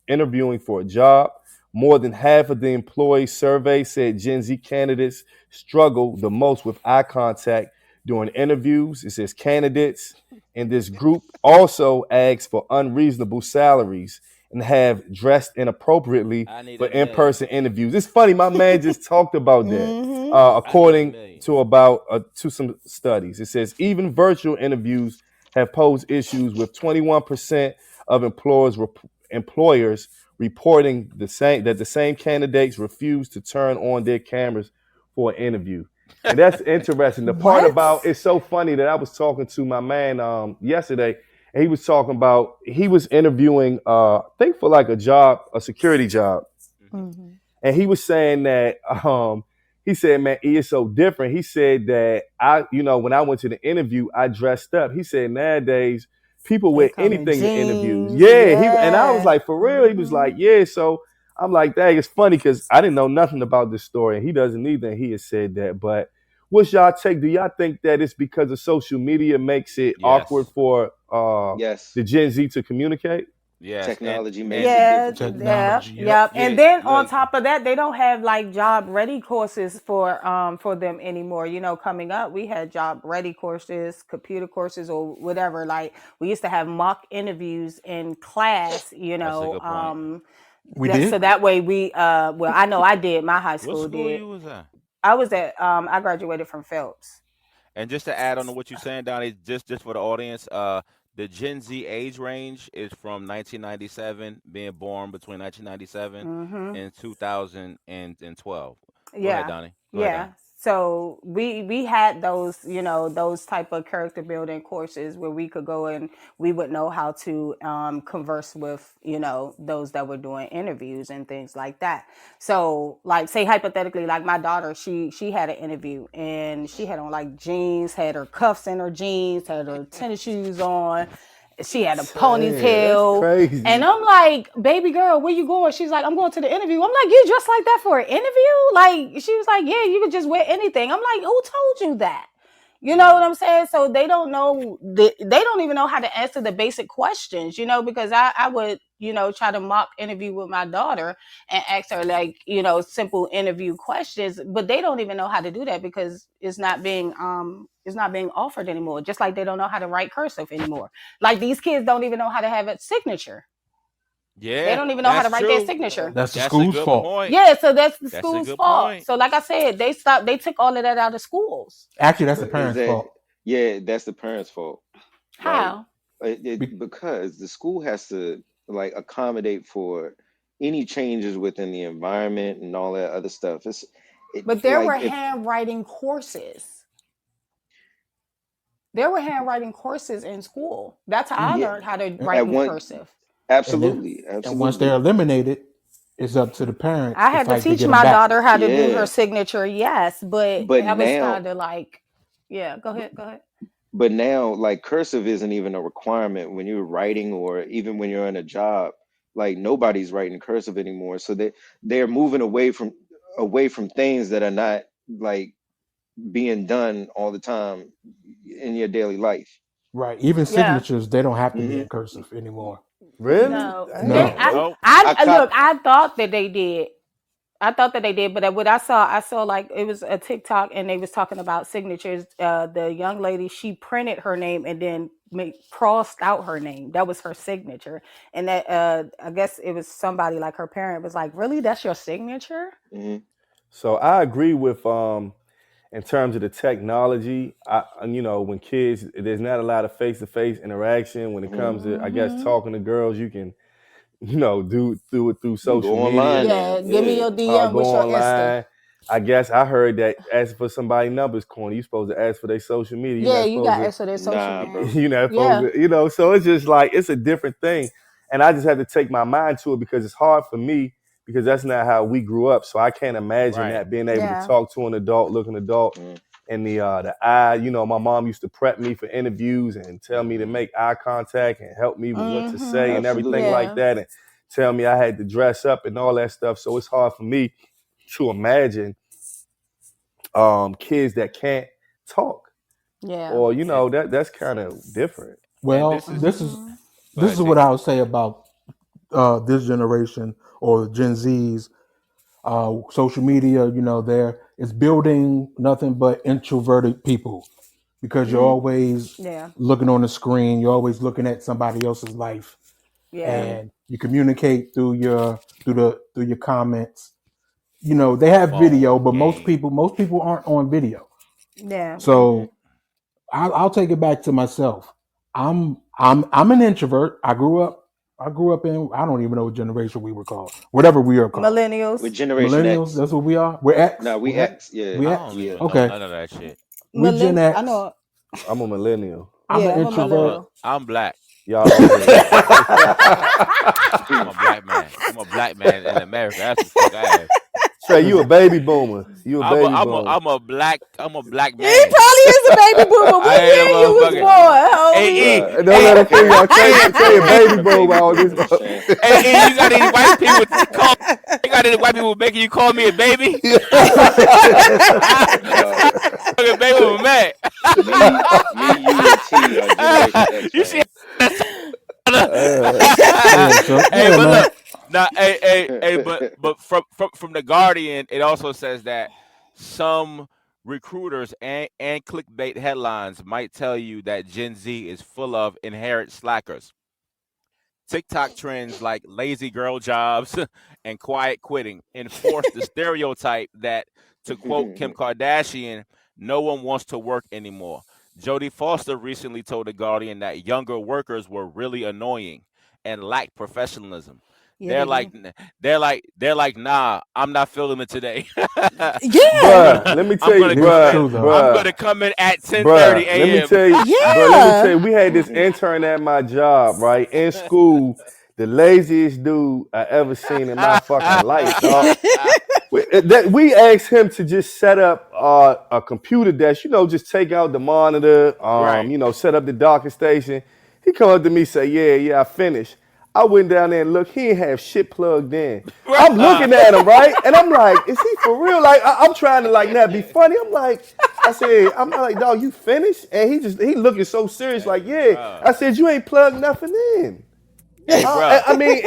interviewing for a job. More than half of the employees surveyed said Gen Z candidates struggle the most with eye contact during interviews. It says candidates in this group also ask for unreasonable salaries and have dressed inappropriately I need for a million. in-person interviews. It's funny, my man just talked about that. Mm-hmm. I need a According million. to about to some studies, it says even virtual interviews have posed issues, with 21% of employers reporting the same candidates refuse to turn on their cameras for an interview. And that's interesting. The part What? about it's so funny that I was talking to my man yesterday, and he was talking about he was interviewing I think for like a security job, Hmm. Mm-hmm. and he was saying that he said, man, it's so different. He said that when I went to the interview, I dressed up. He said nowadays people They wear come in anything to interviews. jeans. Yeah, and I was Yeah. like, for real. He was Mm-hmm. like, yeah. So I'm like, dang, it's funny because I didn't know nothing about this story, and he doesn't either. He has said that, but what's y'all take? Do y'all think that it's because of social media makes it awkward Yes. for Yes. the Gen Z to communicate? Yes. Technology makes And it Yeah, difficult. yeah, Technology. Yep. yeah. And yeah, then on like top of that, they don't have like job ready courses for them anymore. You know, coming up, we had job ready courses, computer courses, or whatever. Like we used to have mock interviews in class. that's a good point. We did. So that way we well, I know I did. My high What school school did. you was at? I was at I graduated from Phelps. And just to add on to what you're saying, Donnie, just for the audience, the Gen Z age range is from 1997, being born between 1997 Mm-hmm. and 2012. Go ahead, Yeah, Donnie. Go ahead, Donnie. yeah. So we had those, you know, those type of character building courses where we could go and we would know how to converse with, you know, those that were doing interviews and things like that. So like say hypothetically, like my daughter, she had an interview and she had on like jeans, had her cuffs in her jeans, had her tennis shoes on. She had a Yeah, that's ponytail. And crazy. I'm like, baby girl, where you going? She's like, I'm going to the interview. I'm like, you dressed like that for an interview? Like, she was like, yeah, you could just wear anything. I'm like, who told you that? You know what Mm. I'm saying? So they don't know, they don't even know how to answer the basic questions, you know, because I would, you know, try to mock interview with my daughter and ask her like, you know, simple interview questions, but they don't even know how to do that because it's not being offered anymore. Just like they don't know how to write cursive anymore. Like these kids don't even know how to have a signature. They Yeah, don't even know how to that's write their true. signature. That's the That's a school's good fault. point. Yeah, so that's the That's a school's good fault. point. So like I said, they took all of that out of schools. Actually, that's the But is parents' that, fault. yeah, that's the parents' fault. Like How? Be- because the school has to like accommodate for any changes within the environment and all that other stuff. It But there like were if handwriting courses. There were handwriting courses in school. That's how I mm, yeah, learned how to uh, write at in one cursive. and if Absolutely, and once they're absolutely. eliminated, it's up to the parents I to had to fight to teach get them my back. daughter how to do her Yeah, signature, yes, but but that was now, kind of like, yeah, go ahead, go ahead. but now, like cursive isn't even a requirement when you're writing or even when you're in a job. Like nobody's writing cursive anymore, so they're moving away from things that are not like being done all the time in your daily life. Right. Even Yeah. signatures, they don't have to be Hmm. in cursive anymore. Really? No, they. Damn. No. I. Nope. I I caught. look. I thought that they did. I thought that they did, but what I saw like it was a TikTok, and they was talking about signatures. The young lady, she printed her name and then crossed out her name. That was her signature, and that I guess it was somebody like her parent was like, "Really, that's your signature?" Mhm. So I agree with in terms of the technology. And, when kids, there's not a lot of face-to-face interaction when it Mhm. comes to, I guess, Hmm. talking to girls. You can, do it through You social go online media. now. Yeah, give me Yeah. your DM. Go What's your Insta? online. I guess I heard that asking for somebody numbers corny. You're supposed to ask for their social media. You're Yeah, not you supposed got to. extra their social Nah, media. bro. You're not supposed Yeah, to. So it's just like it's a different thing, and I just have to take my mind to it because it's hard for me because that's not how we grew up. So I can't imagine Right. that being able to yeah. talk to an adult, look an adult Mhm. in the eye. My mom used to prep me for interviews and tell me to make eye contact and help me with what to say Hmm. and everything Absolutely. like Yeah, that, and tell me I had to dress up and all that stuff. So it's hard for me to imagine kids that can't talk yeah. or And that's kind of different. and Well, this is this is Hmm. go this ahead, is what T. I would say about this generation or Gen Z's social media. There it's building nothing but introverted people because you're Mhm. always Yeah, looking on the screen. You're always looking at somebody else's life, yeah, Mhm. and you communicate through your comments. They have video, Phone but game. most people aren't on video. yeah. Mhm. So I'll take it back to myself. I'm an introvert. I grew up in, I don't even know what generation we were called. Whatever we are called. With Millennials, Generation Millennials, X. that's what we are. We're X. Nah, we X. Yeah. We I X. don't Yeah. even know Okay. none of that shit. We Gen I X. know. I'm a millennial. I'm an Yeah, I'm a introvert. millennial. I'm black. Y'all okay? I'm a black man. I'm a black man in America. That's the fuck I am. Trey, you a baby boomer. You a I'm a baby I'm a boomer. I'm a black Yeah, he man. probably is a baby boomer. I What ain't a year you was motherfucker. born, Hey homie? E, Bruh, Don't let her fool y'all. Trey a ain't baby a boomer. baby All this. boomer, Shan. hey E, you got any white people call? You got any white people making you call me a baby? Dog. Fucking baby, I'm mad. Me, you, and T are Generation X, You see fam. that? Uh, Yeah. So Hey, yeah, but man. look, now, hey, but from the Guardian, it also says that some recruiters and clickbait headlines might tell you that Gen Z is full of inherent slackers. TikTok trends like lazy girl jobs and quiet quitting enforce the stereotype that, to quote Kim Kardashian, no one wants to work anymore. Jodie Foster recently told The Guardian that younger workers were really annoying and lacked professionalism. Yeah, They're they like, do. nah, I'm not feeling it today. I'm Yeah, bruh, gonna, let me I'm tell you, gonna It's come in. true though. I'm bruh. gonna come in at 10:30 Bruh, let me a.m. tell you, yeah. we had this intern at my job, right? In school, the laziest dude I ever seen in my fucking life, dog. We asked him to just set up a computer desk, just take out the monitor, Right. set up the docking station. He come up to me say, yeah, I finished. I went down there and looked, he ain't have shit plugged in. I'm looking at him, right? And I'm like, is he for real? Like, I'm trying to like not be funny. I'm like, dog, you finished? And he looking so serious, like, Hey, yeah. bro. I said, you ain't plugged nothing in. Hey, bro. I mean,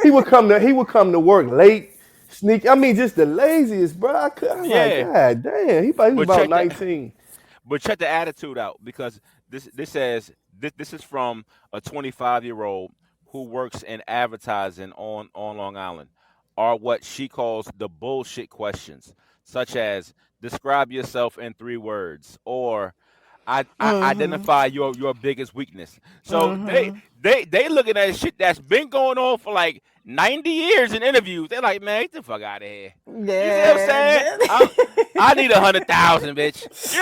he would come to work late, sneak. I mean, just the laziest, bro. I'm like, Yeah. God damn. He was But about check that. 19. But check the attitude out, because this says this is from a 25-year-old who works in advertising on Long Island. Are what she calls the bullshit questions, such as describe yourself in 3 words, or I Mhm. identify your biggest weakness. So they Mhm. they they looking at shit that's been going on for like 90 years in interviews. They're like, man, get the fuck out of here. You see what I'm saying? Yeah. I need 100,000, bitch. You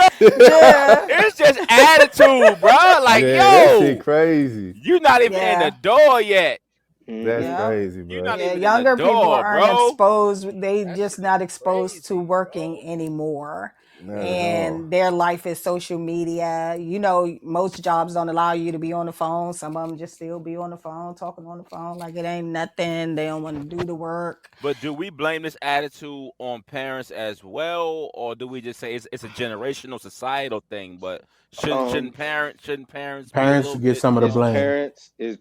know, Yeah. it's just attitude, bro. Like, Yeah, that shit yo, crazy. you're not even in the Yeah. door yet. That's Yeah. crazy, You're bro. not Yeah, even in the younger people door, aren't bro. exposed. They That just shit not is exposed to crazy, working bro. anymore. Not at all. And their life is social media. You know, most jobs don't allow you to be on the phone. Some of them just still be on the phone, talking on the phone like it ain't nothing. They don't want to do the work. But do we blame this attitude on parents as well, or do we just say it's a generational, societal thing? But Um, shouldn't parents be a Parents little should get bit some of the it's more? blame.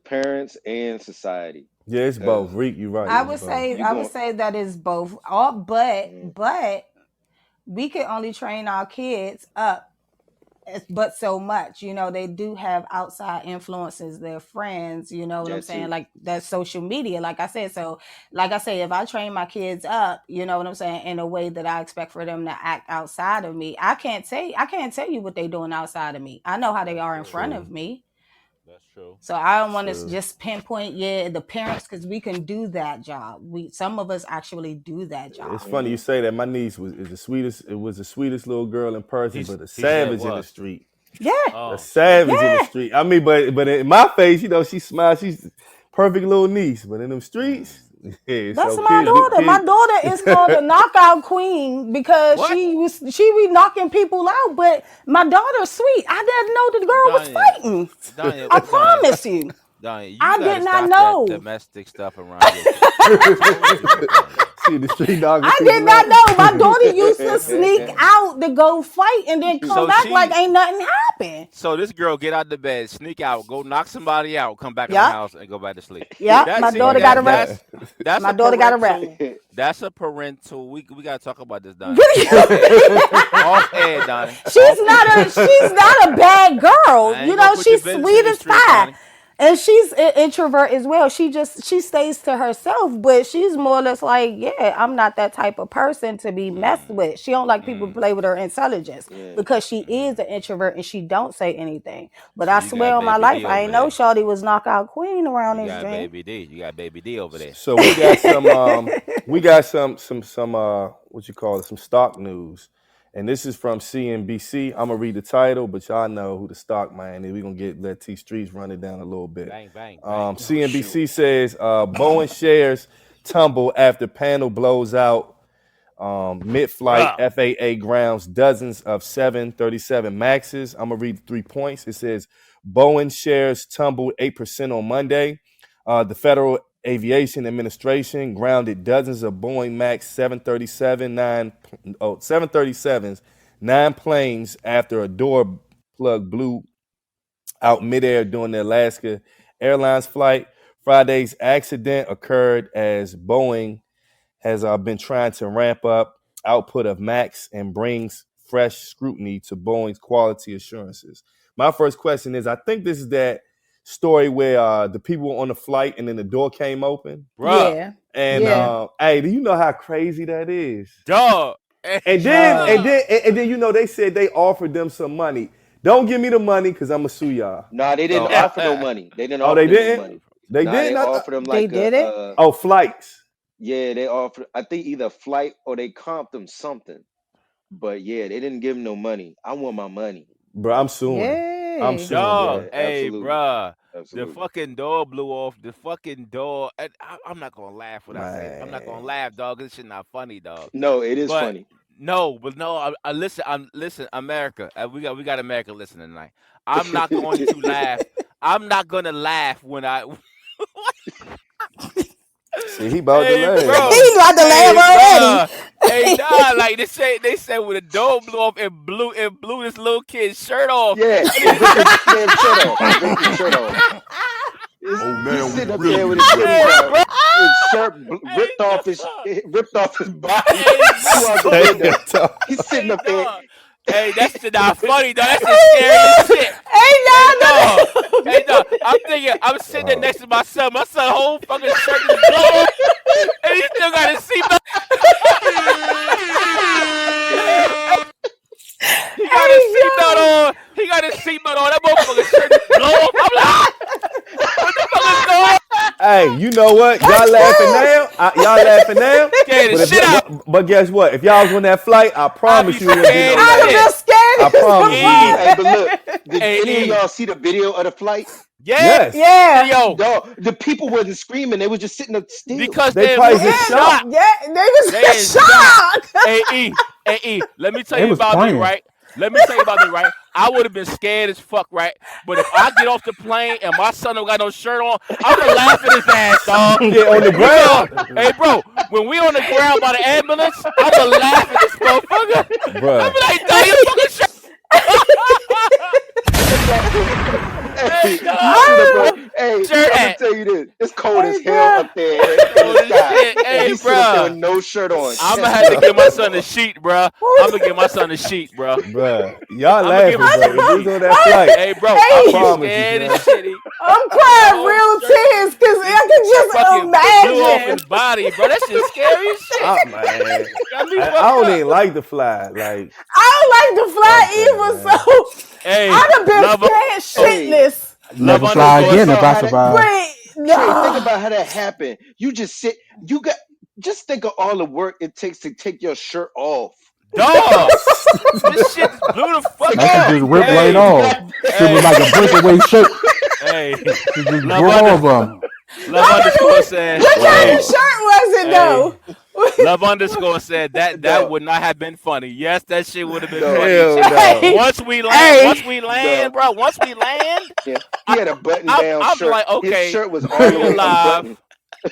parents and society. Yeah, it's both. Because Reek, you right. I It's would both. say you I would going say that is both. All mm, but we can only train our kids up but so much. You know, they do have outside influences, their friends, you know what I'm that saying, too. like that social media, like I said. So like I say, if I train my kids up, you know what I'm saying, in a way that I expect for them to act outside of me, I can't tell you what they're doing outside of me. I know how they That's are in true. front True. of me. That's true. So I don't want to True. just pinpoint, yeah, the parents, because we can do that job. Some of us actually do that It's job. funny you Hmm. say that. My niece was the sweetest. It was the sweetest little girl in person, but a He said savage in the was. street. Yeah, A Oh shit. savage in the yeah. street. I mean, but in my face, you know, she smiles. She's perfect little niece. But in them streets, yeah. That's So my kids do daughter. My kids. daughter is called the knockout queen because What? she be knocking people out. But my daughter's sweet. I didn't know the girl was Danya, fighting. Danya, I Danya, promise you, Danya, you I got did to not stop that know. domestic stuff around your kids. Don't do it, Danya. She in the street dogging I did people not out. know. My daughter used to sneak out to go fight and then come So back like she, ain't nothing happened. so this girl get out the bed, sneak out, go knock somebody out, come back in the Yep, house and go back to sleep. yep. That My see daughter Like got a that. rep. that's My a daughter got a rep. parental. That's a parental. We gotta talk about this, Danya. What do Off you air, mean? off air, Danya. she's Off not air. a bad girl. I You ain't gonna know, put your she's business in sweet the as street, pie. Donnie. And she's an introvert as well. She stays to herself, but she's more or less like, yeah, I'm not that type of person to be messed Mm, with. She don't like people to mm, play with her intelligence Yeah. because she is mm. an introvert and she don't say anything. But So I you swear got on my baby life, D I over ain't know there. Shawty was knockout queen around You this got joint. baby D. You got baby D over there. So we got some what you call it, some stock news. And this is from CNBC. I'm gonna read the title, but y'all know who the stock man is. We're gonna let T Streets run it down a little bit. Bang, bang, bang. Oh shoot. CNBC says Boeing shares tumble after panel blows out mid-flight. Bruh. FAA grounds dozens of 737 Maxes. I'm gonna read the 3 points. It says Boeing shares tumbled 8% on Monday. The Federal Aviation Administration grounded dozens of Boeing Max 737s, 9 planes after a door plug blew out midair during the Alaska Airlines flight. Friday's accident occurred as Boeing has been trying to ramp up output of Max and brings fresh scrutiny to Boeing's quality assurances. My first question is, I think this is that story where the people were on the flight and then the door came open. Bruh. Yeah, And yeah, hey, do you know how crazy that is? Dog. Hey, And then and dog. then and then you know they said they offered them some money. Don't give me the money because I'm gonna sue y'all. Nah, they didn't So offer no money. They didn't oh, offer they them no didn't. money. They Nah, they didn't. offered them They like did it. Oh, flights, yeah, they offered, I think, either flight or they comped them something. But yeah, they didn't give him no money. I want my money. bro. I'm suing. I'm Yay. suing, dog. bro. Yeah, Hey, absolutely. bruh. The Absolutely. fucking door blew off. The fucking door. And I'm not gonna laugh when I say it. I'm not gonna Man, laugh, dog. This shit not funny, dog. No, it is But funny. no. I listen. Listen, America. We got America listening tonight. I'm not going to laugh. I'm not gonna laugh when I. see, he about to Hey, laugh, bro. He's man. about to Hey, laugh already. bro. Hey, nah. Like they said when the door blew off, it blew this little kid's shirt off. Yeah, And it he, ripped his damn shirt off. It ripped his shirt off. Oh, He's now we sitting up really there with need his to titties hey, out, bro. his shirt Hey, dog. ripped off his body, Hey, flew out the dog. window. Damn, He's sitting Hey, up there. dog. Hey, that shit not funny, dog. That shit scary as shit. Ain't Hey, no, dog. Hey, dog. no. I'm thinking, I'm sitting there dog. next to my son. My son whole fucking shirt is blown, and he still got his seatbelt. He got his Hey, seatbelt yo. on. He got his seatbelt on. That motherfucking shirt is blown. I'm like, what the fuck is going on? Hey, you know what? Y'all That's laughing sad. now. Y'all laughing now. Scared the But shit out. but guess what? If y'all was on that flight, I I be promise you it wouldn't be scared no as I'd have laughing. been shit. scared I as the promise you. E. Hey, fuck. but look, did Hey, any of E. y'all see the video of the flight? Yeah, Yes. Yeah. yo, No, the people wasn't screaming. They was just sitting up still. because They they're probably in just Yeah, shocked. shock. yeah, they was They in in shock. shock. Hey, let me tell They you was about me, praying. right? Let me tell you about me, right? I would have been scared as fuck, right? But if I get off the plane and my son don't got no shirt on, I'ma laugh at his ass, dog. Yeah, on the We go, ground, hey, bro, when we on the ground by the ambulance, I'ma laugh at this motherfucker. I bruh. be like, dog, your fucking shirt. Hey, bro. Hey, Hey, you dog, sit up, where bro. your Hey, shirt I'm gonna at? tell you this. It's cold Hey, as hell bro. up there It's in the cold as sky, shit. and Hey, he sit up there with bro. no shirt on. I'm gonna That's have to give my crazy. son a sheet, bro. I'm gonna give my son a sheet, bro. Bruh. Y'all I'm gonna give laughing, my but son a if we was sheet. on that flight, Hey, bro, I I'll Hey, be promise you, scared as son. shitty. I'm crying Dog, real shirt tears because I just can just fucking blew off his imagine. body, bro. That shit scary as shit. Man, Got me I fucked don't up. even like to fly. Like, I don't like to fuck fly that, either, man. so Hey, I'd have been love, scared Hey, shitless. love Never fly Trey, underscore. think again if I about how that. survive. Wait, Trey, think no. about how that happened. You just sit. You got. Just think of all the work it takes to take your shirt off. Dog, this shit just blew the fuck That shit off. just ripped right Hey, off. Shit was hey, like a breakaway shirt. hey. Shit just Love broke under, off them. love underscore said, What kind hey, of Dog. shirt was it hey. though? Love underscore said that No, would not have been funny. Yes, that shit would have been no, funny as Hell shit. no. Hey, Once hey, we land, no. bro. Once we land, Yeah, he I, had a button-down I'll be shirt. like, His okay, shirt was all the we way alive. unbuttoned.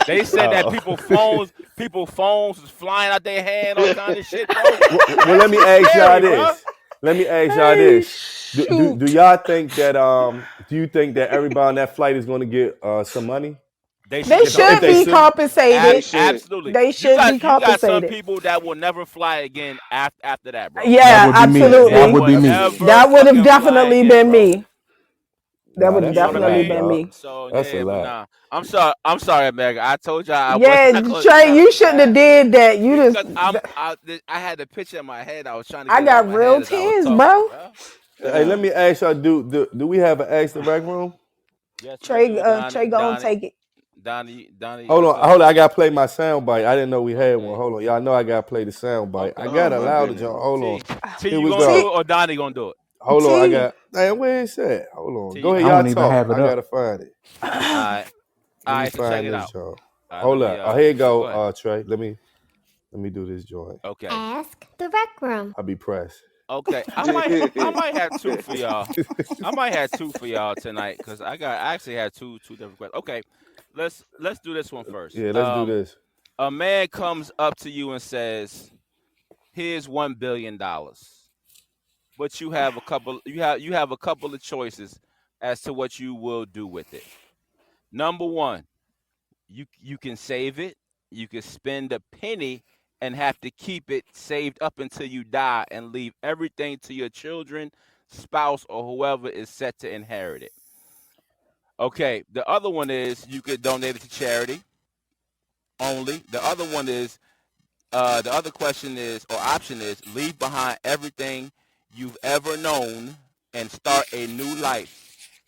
They said that Oh. people phones was flying out their hand, all kind of shit, bro. Well, That let me shit's ask y'all scary, bro. this. Let me ask y'all hey, this. Do shoot. y'all think that do you think that everybody on that flight is going to get some money They should They get if should something. they be sue? They compensated. should. Absolutely. They should be You got some compensated. people that will never fly again after that, bro. That Yeah, would be me. They That absolutely. would will be me. Absolutely. never That would have fucking fly definitely again, been bro. me. That Nah, would have that's You a know what I definitely lot, mean? been dog. me. So That's a yeah, but lot. nah. I'm sorry, Meg. I told y'all I was Yeah, not gonna Trey, try to you shouldn't have laugh did that. You just, because I had the picture in my head. I was trying to I get it out of got my head real as I was tears, talking, bro. bro. Hey, let me ask y'all: Do we have an Ask the Rec room? Yes, we Trey, do, Trey, gonna take it. Donnie, you Hold got on, something? hold on. I gotta play my sound bite. I didn't know we had one. Okay, Hold on, y'all know I gotta play the sound bite. I okay. Oh gotta my allow the goodness. joint. Hold on. T, Here you we gonna do go. T, it or Donnie gonna do it? Hold on. I T. got. Hey, where is that? Hold on. T, Go you ahead, I got y'all it. don't even talk. have it I up. gotta find it. All right, all Let me right. So check find it this out. joint. All right, let Hold me up. Oh, here you go go, ahead. Trey. Let me do this joint. Okay, Ask the rec room. I'll be pressed. okay. I might have two for y'all. I might have two for y'all tonight because I actually had two different questions. Okay, let's do this one first. Yeah, let's do this. A man comes up to you and says, "Here's $1 billion," but you have a couple of choices as to what you will do with it. Number one, you can save it. You can spend a penny and have to keep it saved up until you die and leave everything to your children, spouse, or whoever is set to inherit it. Okay, the other one is you could donate it to charity only. The other question is, or option is, leave behind everything you've ever known and start a new life.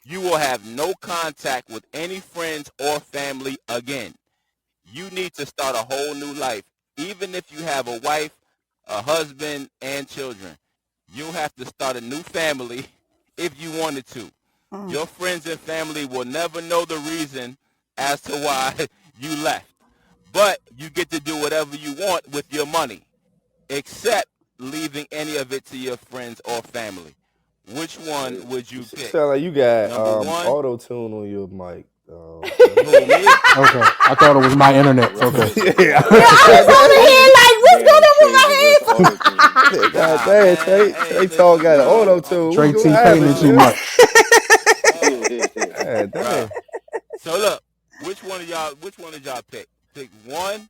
You will have no contact with any friends or family again. You need to start a whole new life. Even if you have a wife, a husband, and children, you'll have to start a new family if you wanted to. Your friends and family will never know the reason as to why you left. But you get to do whatever you want with your money, except leaving any of it to your friends or family. Which one would you pick? Sound like you got Number one, auto tune on your mic. who, me? Okay. I thought it was my internet. Okay. Yeah. Yeah, I was over here like, what's Man, going on Trey with my reverse auto tune. God Nah, damn, man. Trey. Hey, Trey Talk listen, got an bro. auto tune. Trey What T happened, painted too Trey? much. God Bro. damn. So look, which one did y'all pick? Pick one,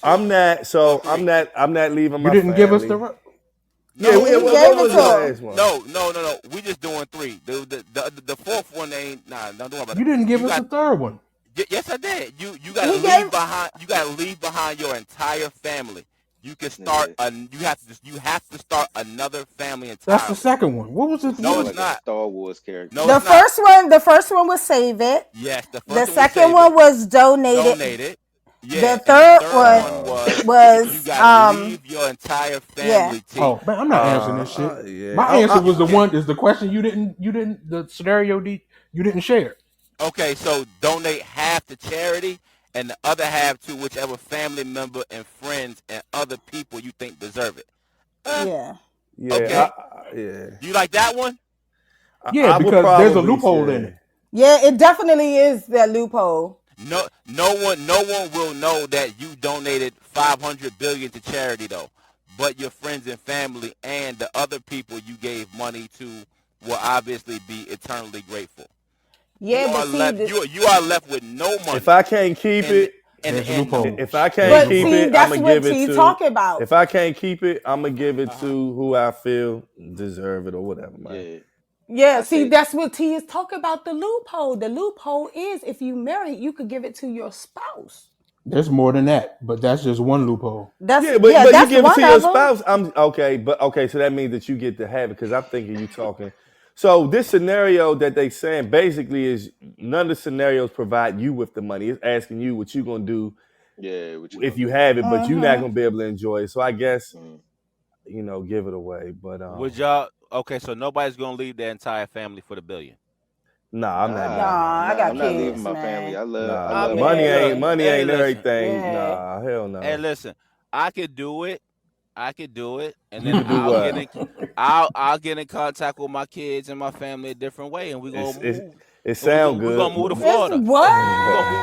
I'm two, not. or So I'm three. not. I'm not leaving You my didn't give us family. the rec. Yeah. No, He What gave it was to the him. last one? no. We just doing three. The fourth one ain't don't worry about You that. didn't give You us got the third one. yes, I did. You gotta He gave. leave behind. You gotta leave behind your entire family. You can start Nigga, a. You have to start another family That's the entirely. second one. What was he it? No, sound it's like a not. Star Wars character. No, it's not. The first one was save it. Yes, the The first one was second save one it, was donate it. donate it. Yeah, The and the third third one one was you was gotta leave your entire yeah. family. T. Oh man, I'm not answering this shit. Yeah. My answer was the Yeah. one. Is the question you didn't the scenario you didn't share. Okay, so donate half to charity and the other half to whichever family member and friends and other people you think deserve it. Yeah. Okay, Yeah. you like that one? Yeah, I would because there's a probably loophole in say. it. Yeah, it definitely is that loophole. No one will know that you donated 500 billion to charity though. But your friends and family and the other people you gave money to will obviously be eternally grateful. You Yeah, but are see, left you are left with no If money I can't keep in it, the There's a end though. loophole. if I There's can't a but keep loophole. see, it, I'm that's gonna what give it T to. talking about. If I can't keep it, I'm gonna give it Uh-huh. to who I feel deserve it or whatever, man. Yeah, Yeah, I see, say, that's what T is talking about. The loophole. The loophole is if you marry, you could give it to your spouse. There's more than that, but that's just one loophole. That's Yeah, yeah, but you that's give it one to your of them. spouse. I'm okay, but okay, so that means that you get to have it because I'm thinking you talking. So this scenario that they saying basically is none of the scenarios provide you with the money. It's asking you what you gonna do yeah, what you if gonna you do? have it, but you're not Mm-hmm. gonna be able to enjoy it. So I guess Mm. give it away. But Would y'all okay, so nobody's gonna leave their entire family for the billion. nah, I'm not Nah, doing that. Nah, I nah, got I'm not leaving kids, my family. man. Nah, I look, mean, look, money hey ain't listen. everything. Yeah. Nah, hell Hey no. listen, I could do it. I could do it, and You then could do what? I'll get in contact with my kids and my family a different way, and we gonna It's move, it and sound we gonna good, move to It's Florida.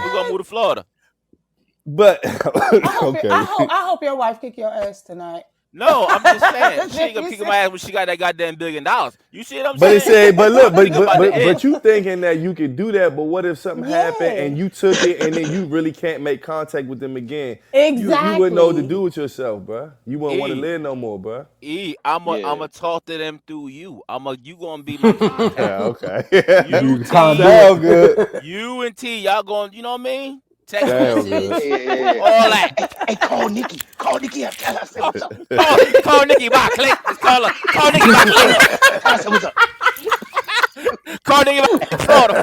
We gonna what? move to Florida. but I hope it, okay. I hope your wife kick your ass tonight. No, I'm just saying she ain't gonna kick my ass when she got that goddamn $1 billion. You see what I'm But it saying? said, but look, I'm thinking about the end. but you thinking that you could do that, but what if something happened Yeah, and you took it and then you really can't make contact with them again? You wouldn't know what to exactly. do with yourself, bruh. You wouldn't want to E live no more, bruh. I'm Yeah, a talk to them through you. You gonna be my contact. Okay. You be You the T, conduit. Sound good. you and T, y'all going, you know what I mean? Text Sound yeah, good. message, yeah, yeah. all that. Hey, call Nikki. Call Nikki up. Tell her I said what's up. Call Nikki by click. Just call her. Call Nikki by click. Tell her I said what's up. Call Nikki by Florida.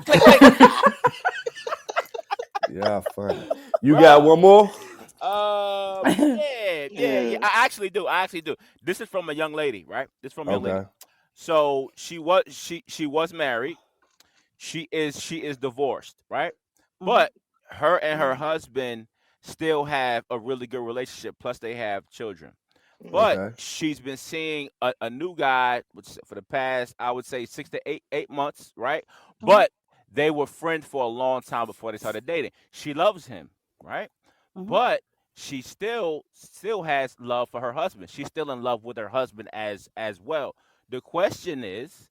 Click, click. Yeah, funny. You got Bruh. one more? Yeah. I actually do. This is from a young lady, right? This is from a young lady. Okay. So she was married. She is divorced, right? Mhm, But her and her mhm, husband still have a really good relationship. Plus, they have children. Mm. But Okay. she's been seeing a new guy for the past, I would say, 6 to 8 months, right? mhm, But they were friends for a long time before they started dating. She loves him, right? mhm. But she still has love for her husband. She's still in love with her husband as well. The question is,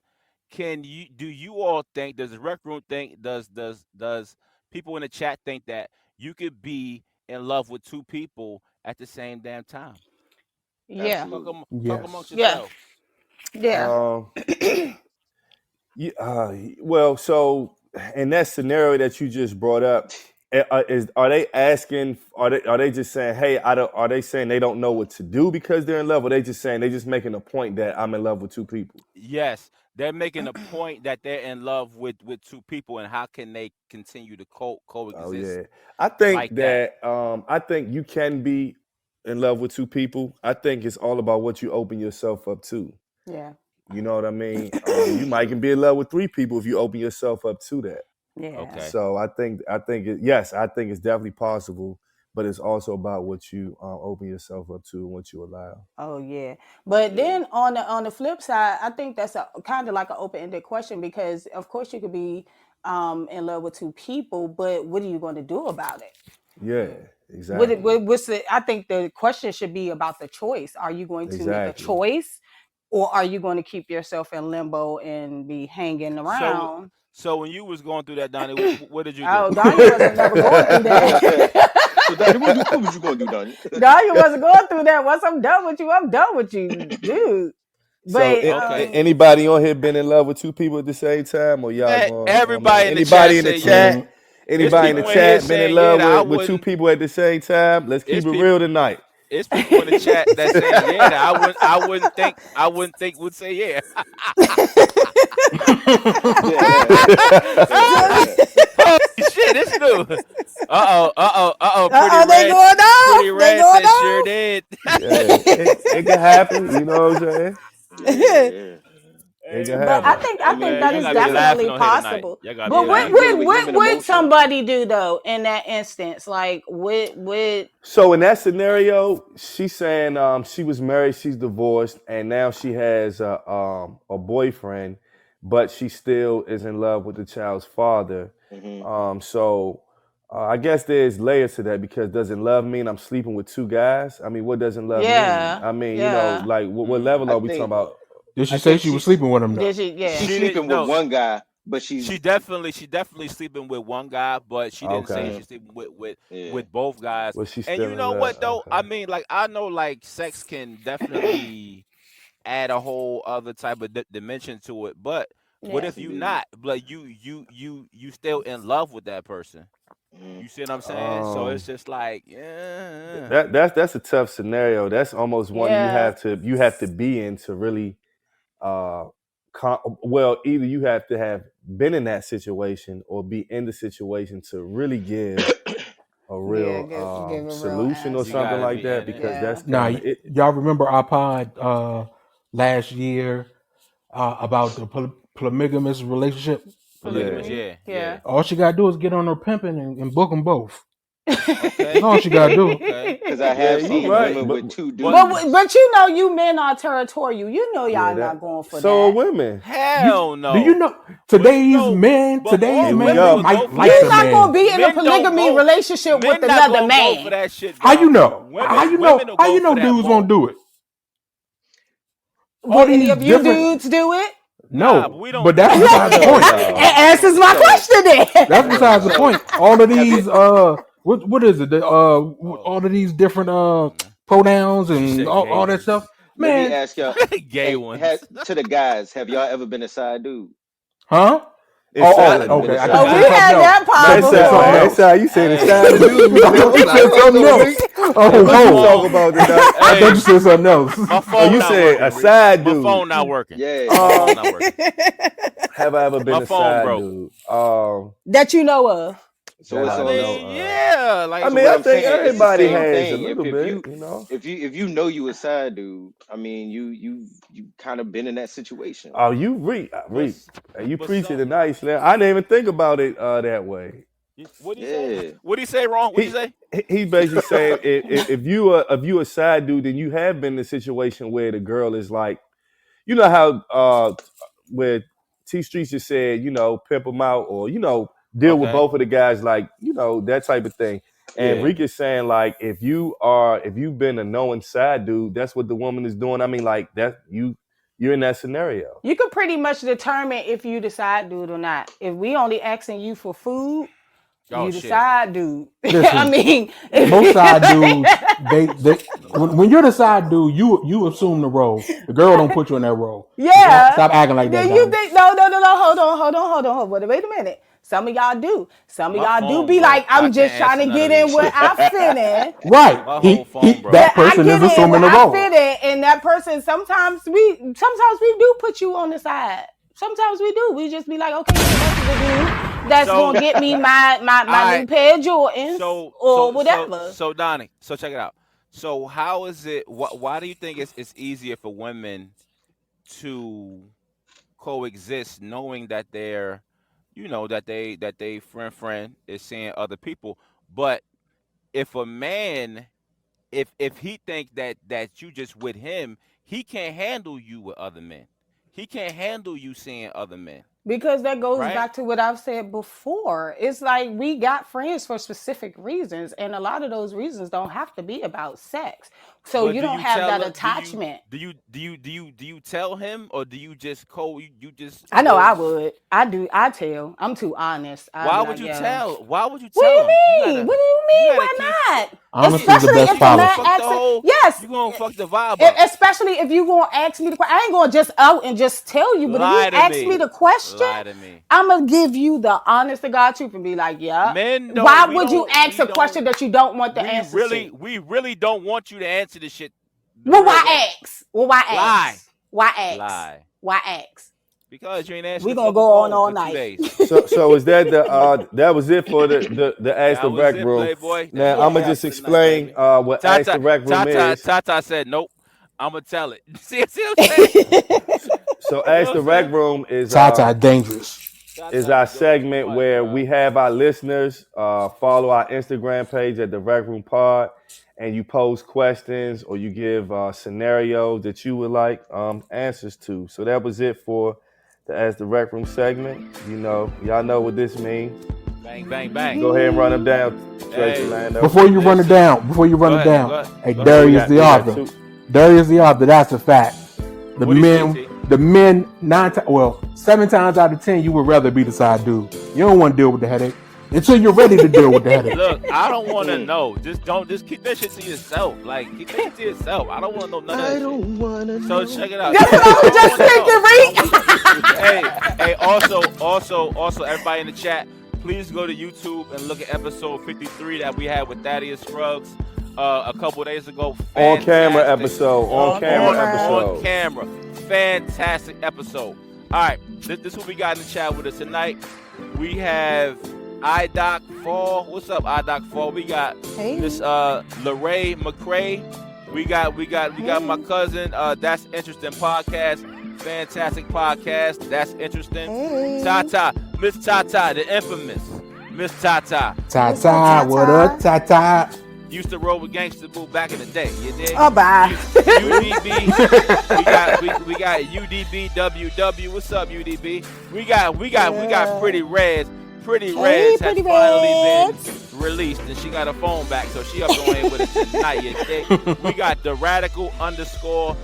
do you all think, does the rec room think, does people in the chat think that you could be in love with two people at the same damn time? Yeah, Absolutely. Talk amongst Yes. yeah, yourselves. yeah. Um. Yeah, well, so in that scenario that you just brought up, are they asking? Are they just saying, hey, are they saying they don't know what to do because they're in love? Or they just saying they just making a point that I'm in love with two people? Yes, they're making a point that they're in love with two people, and how can they continue to Oh coexist yeah, I think like that? that I think you can be in love with two people. I think it's all about what you open yourself up to. Yeah, You know what I mean? You might can be in love with three people if you open yourself up to that. yeah. Okay. So yes, I think it's definitely possible, but it's also about what you open yourself up to and what you allow. Oh yeah. But Yeah. then on the flip side, I think that's a kind of like an open-ended question because of course you could be in love with two people, but what are you going to do about it? Yeah, Mm. exactly, What's the, I think the question should be about the choice. Are you going to make a exactly. choice or are you going to keep yourself in limbo and be hanging So around? so when you was going through that, Donnie, what did you do? Oh, Danya wasn't never going through that. So Donnie, what was you gonna do, Donnie? Danya wasn't going through that. Once I'm done with you, I'm done with you, dude. So, But Okay, anybody on here been in love with two people at the same time, or y'all man. going? I mean, Everybody in the chat anybody in the say yeah. chat? Mhm. It's Anybody in the people in here chat been in saying yeah love that I with two wouldn't. people at the same time? Let's keep It's it people. real tonight. It's people in the chat that saying yeah that I wouldn't think would say yeah. Holy shit, it's new. they going Pretty off. They Red going said sure off. did. Yeah, it can happen. You know what I'm saying? Yeah, yeah. It can But happen. I Hey think man, that you is gotta be laughing definitely on here tonight. possible. Y'all gotta But be what laughing. would with what human would emotion. somebody do though in that instance? Like would So in that scenario, she's saying she was married, she's divorced, and now she has a boyfriend, but she still is in love with the child's father. So I guess there's layers to that because doesn't love mean I'm sleeping with two guys? I mean, what doesn't love mean? I mean, like what level I are we talking think about? Did she I say think she was she's sleeping with him though? did she? Yeah. she's She sleeping didn't. with No, one guy, but she she's definitely sleeping with one guy, but she didn't say Okay. she's sleeping yeah. with both guys. Was she And still you in know love? what though? I Okay. mean, like I know like sex can definitely add a whole other type of dimension to it. But what Yeah. if you Indeed. not? Like you still in love with that person? Mhm. You see what I'm saying? So it's Um, just like, yeah. that's a tough scenario. That's almost one Yeah. you have to be in to really uh well, either you have to have been in that situation or be in the situation to really give a Yeah, real give a real solution or You answer. something gotta like be that in it. because Yeah. that's Now, kind of it. y'all remember our pod last year about the polygamous relationship? Yeah. Polygamous, Polygamy. yeah, yeah. Yeah. All she gotta do is get on her pimping and book them both. That's Okay, all she gotta do. okay. Because I Yeah, have you're seen right. women with two But dudes. But you know, you men are territorial. You know, Yeah, y'all that not going for so are that. women. hell Do you no. know But you know, but today's Here most we men, women they go. would go might for like that You're the not shit. gonna man. be in a Men don't polygamy go. relationship with Men not another gonna go for man. that shit, How you Grumpy. know? Women will How go you for know that dudes more. won't do it? All Would any these of you different dudes do it? Nah, but no, we but don't. that's Nah, besides the Hell point. no. Answers my So question then. That's Hell besides the no. point. so All of have you these what is it? Oh, All of these different come on, man. pronouns She and said gay all that stuff. ones. let me Man, ask y'all, Gay hey, ones. to the guys, have y'all ever been a side dude? huh? It's Not Okay. Been a I thought Oh, you we side said dude? guys. something had else. that I thought pod you said something before. else. SI, you saying the Hey, side dude, I man. thought What you you said talking something about, else. Rick? Oh, What you ho. talking about tonight? I thought you hey, said something else. my Oh, phone you not said a working, Rick. side My dude. phone not working. Yeah. My phone Um, not working. have I ever been My a phone side broke. dude? That you know of. So That it's I I only know. mean, yeah, I like so mean, what I I'm think saying, it's the everybody same has a thing. little If bit, you you know. if you know you a side dude, I mean you kind of been in that situation. Oh, you read, but you but preaching so it nice now. I didn't even think about it that way. what do you say? Yeah. What do you say wrong? What do you He say? he basically saying if you a side dude, then you have been in a situation where the girl is like, you know how where T Streets just said, you know, pimp them out or deal with Okay. both of the guys, like that type of thing. And Yeah. Rick is saying like if you've been a knowing side dude, that's what the woman is doing. I mean, like that you're in that scenario. You can pretty much determine if you decide dude or not. If we only asking you for food, Oh you shit. decide dude. I Listen, mean, most side dudes, they when you're the side dude, you assume the role. The girl don't put you in that role. So yeah. stop acting like that, Then you Donnie. think no. Hold on. Wait a minute. Some of y'all do. Some of My y'all do phone be broke. like, I I'm can't just trying answer to none of get this in where shit. I fit in. Right. My whole phone He broke. that I person is get in assuming where the I role. fit in, and that person sometimes we do put you on the side. Sometimes we do. We just be like, okay, yeah, that's the dude that's So gonna get me my I new pair of Jordans or whatever. so Donnie, so check it out. So how is it why do you think it's easier for women to coexist knowing that they're that they friend is seeing other people, but if a man if he think that you just with him, he can't handle you with other men. He can't handle you seeing other men, Because that goes right? back to what I've said before. It's like we got friends for specific reasons, and a lot of those reasons don't have to be about sex. So But you do don't you have tell that him? attachment. Do you tell him, or do you just you just I know go? I would. I do. I tell. I'm too honest. I'd Why be would like, you yo, tell? Why would you what do tell you him? mean? What do you mean? You gotta Why keep. not? Honesty is the Especially best if the man policy. Fuck the asks. whole. Yes. You gonna fuck the vibe up. Especially if you gonna ask me the question, I ain't gonna just out and just tell you. But if you Lie to ask me me. the question, Lie to me. I'm gonna give you the honest to God truth and be like, yeah. Men don't. Why We would you don't. ask We a don't. question that you don't want the answer to? We really don't want you to answer the shit the Well, real way. why ask? Well, why Lie. ask? Why ask? Lie. Why ask? Because you ain't answered We the gonna fucking go on phone all for 2 night. days. So is that that was it for the Ask That the was Rec it, Room. Playboy. That's Now all I'm we gonna Yeah. got just for tonight, explain baby. what Ask the Rec Room is. Tata said nope. I'm gonna tell it. See what I'm saying? So You know Ask what the I'm Rec saying? Room Tata dangerous. is our segment where we have our listeners follow our Instagram page at the Rec Room Pod, and you pose questions or you give scenarios that you would like answers to. So that was it for the Ask the Rec Room segment. You know, y'all know what this means. Bang, bang, bang. Go ahead and run them down, Trace Hey, Orlando. Before you run it down, Go ahead. hey, Go ahead. Darius the author. two. Darius the author. That's a fact. The What do you say, men 7 times out of 10, you would rather be the side dude. You don't want to deal with the headache until you're ready to deal with the headache. Look, I don't want to know. Just keep that shit to yourself. Like, keep that shit to yourself. I don't want to know none of that I don't want to know. So check it out. That's what I was just thinking, Hey, also, everybody in the chat, please go to YouTube and look at episode 53 that we had with Thaddeus Scruggs a couple days ago. On camera Fantastic. episode. On camera episode. On camera. Fantastic episode. All right, this is what we got in the chat with us tonight. We have iDoc Fall. What's up, iDoc Fall? We got Miss Larae McCrae. We got my cousin. That's Interesting Podcast. Fantastic podcast. That's interesting. Tata, Miss Tata, the infamous Miss Tata. Tata, what up, Tata? Used to roll with Gangsta Boo back in the day. You dig? Oh, bye. UDB. we got UDB WW. What's up, UDB? We got Pretty Reds. Pretty Reds has finally been released, and she got her phone back, so she up on here with us tonight. You dig? We got the Radical _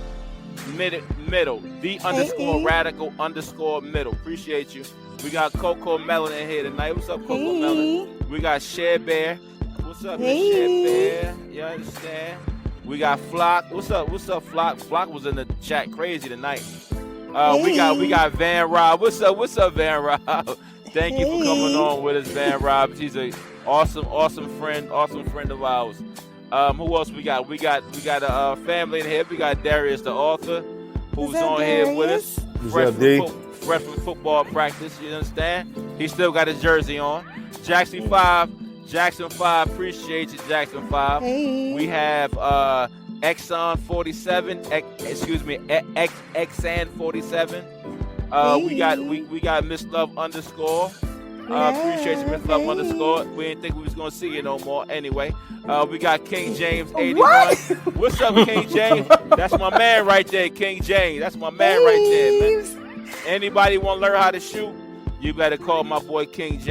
middle, the _ Radical _ middle. Appreciate you. We got Coco Melon in here tonight. What's up, Coco Melon? We got Share Bear. What's up, Miss Share Bear? You understand? We got Flock. What's up, Flock? Flock was in the chat crazy tonight. We got Van Rob. What's up, Van Rob? Thank you for coming on with us, Van Rob. She's a awesome friend of ours. Who else we got? We got a family in here. We got Darius the author, who's on here with us. Fresh from football practice, you understand? He still got his jersey on. Jackson 5, appreciate you, Jackson 5. We have Exxon 47, Xan 47. We got Miss Love _ appreciate you, Miss Love _ We didn't think we was gonna see you no more. Anyway, we got King James 81. What's up, King James? That's my man right there, King James. That's my man right there, man. Anybody want to learn how to shoot? You better call my boy King James.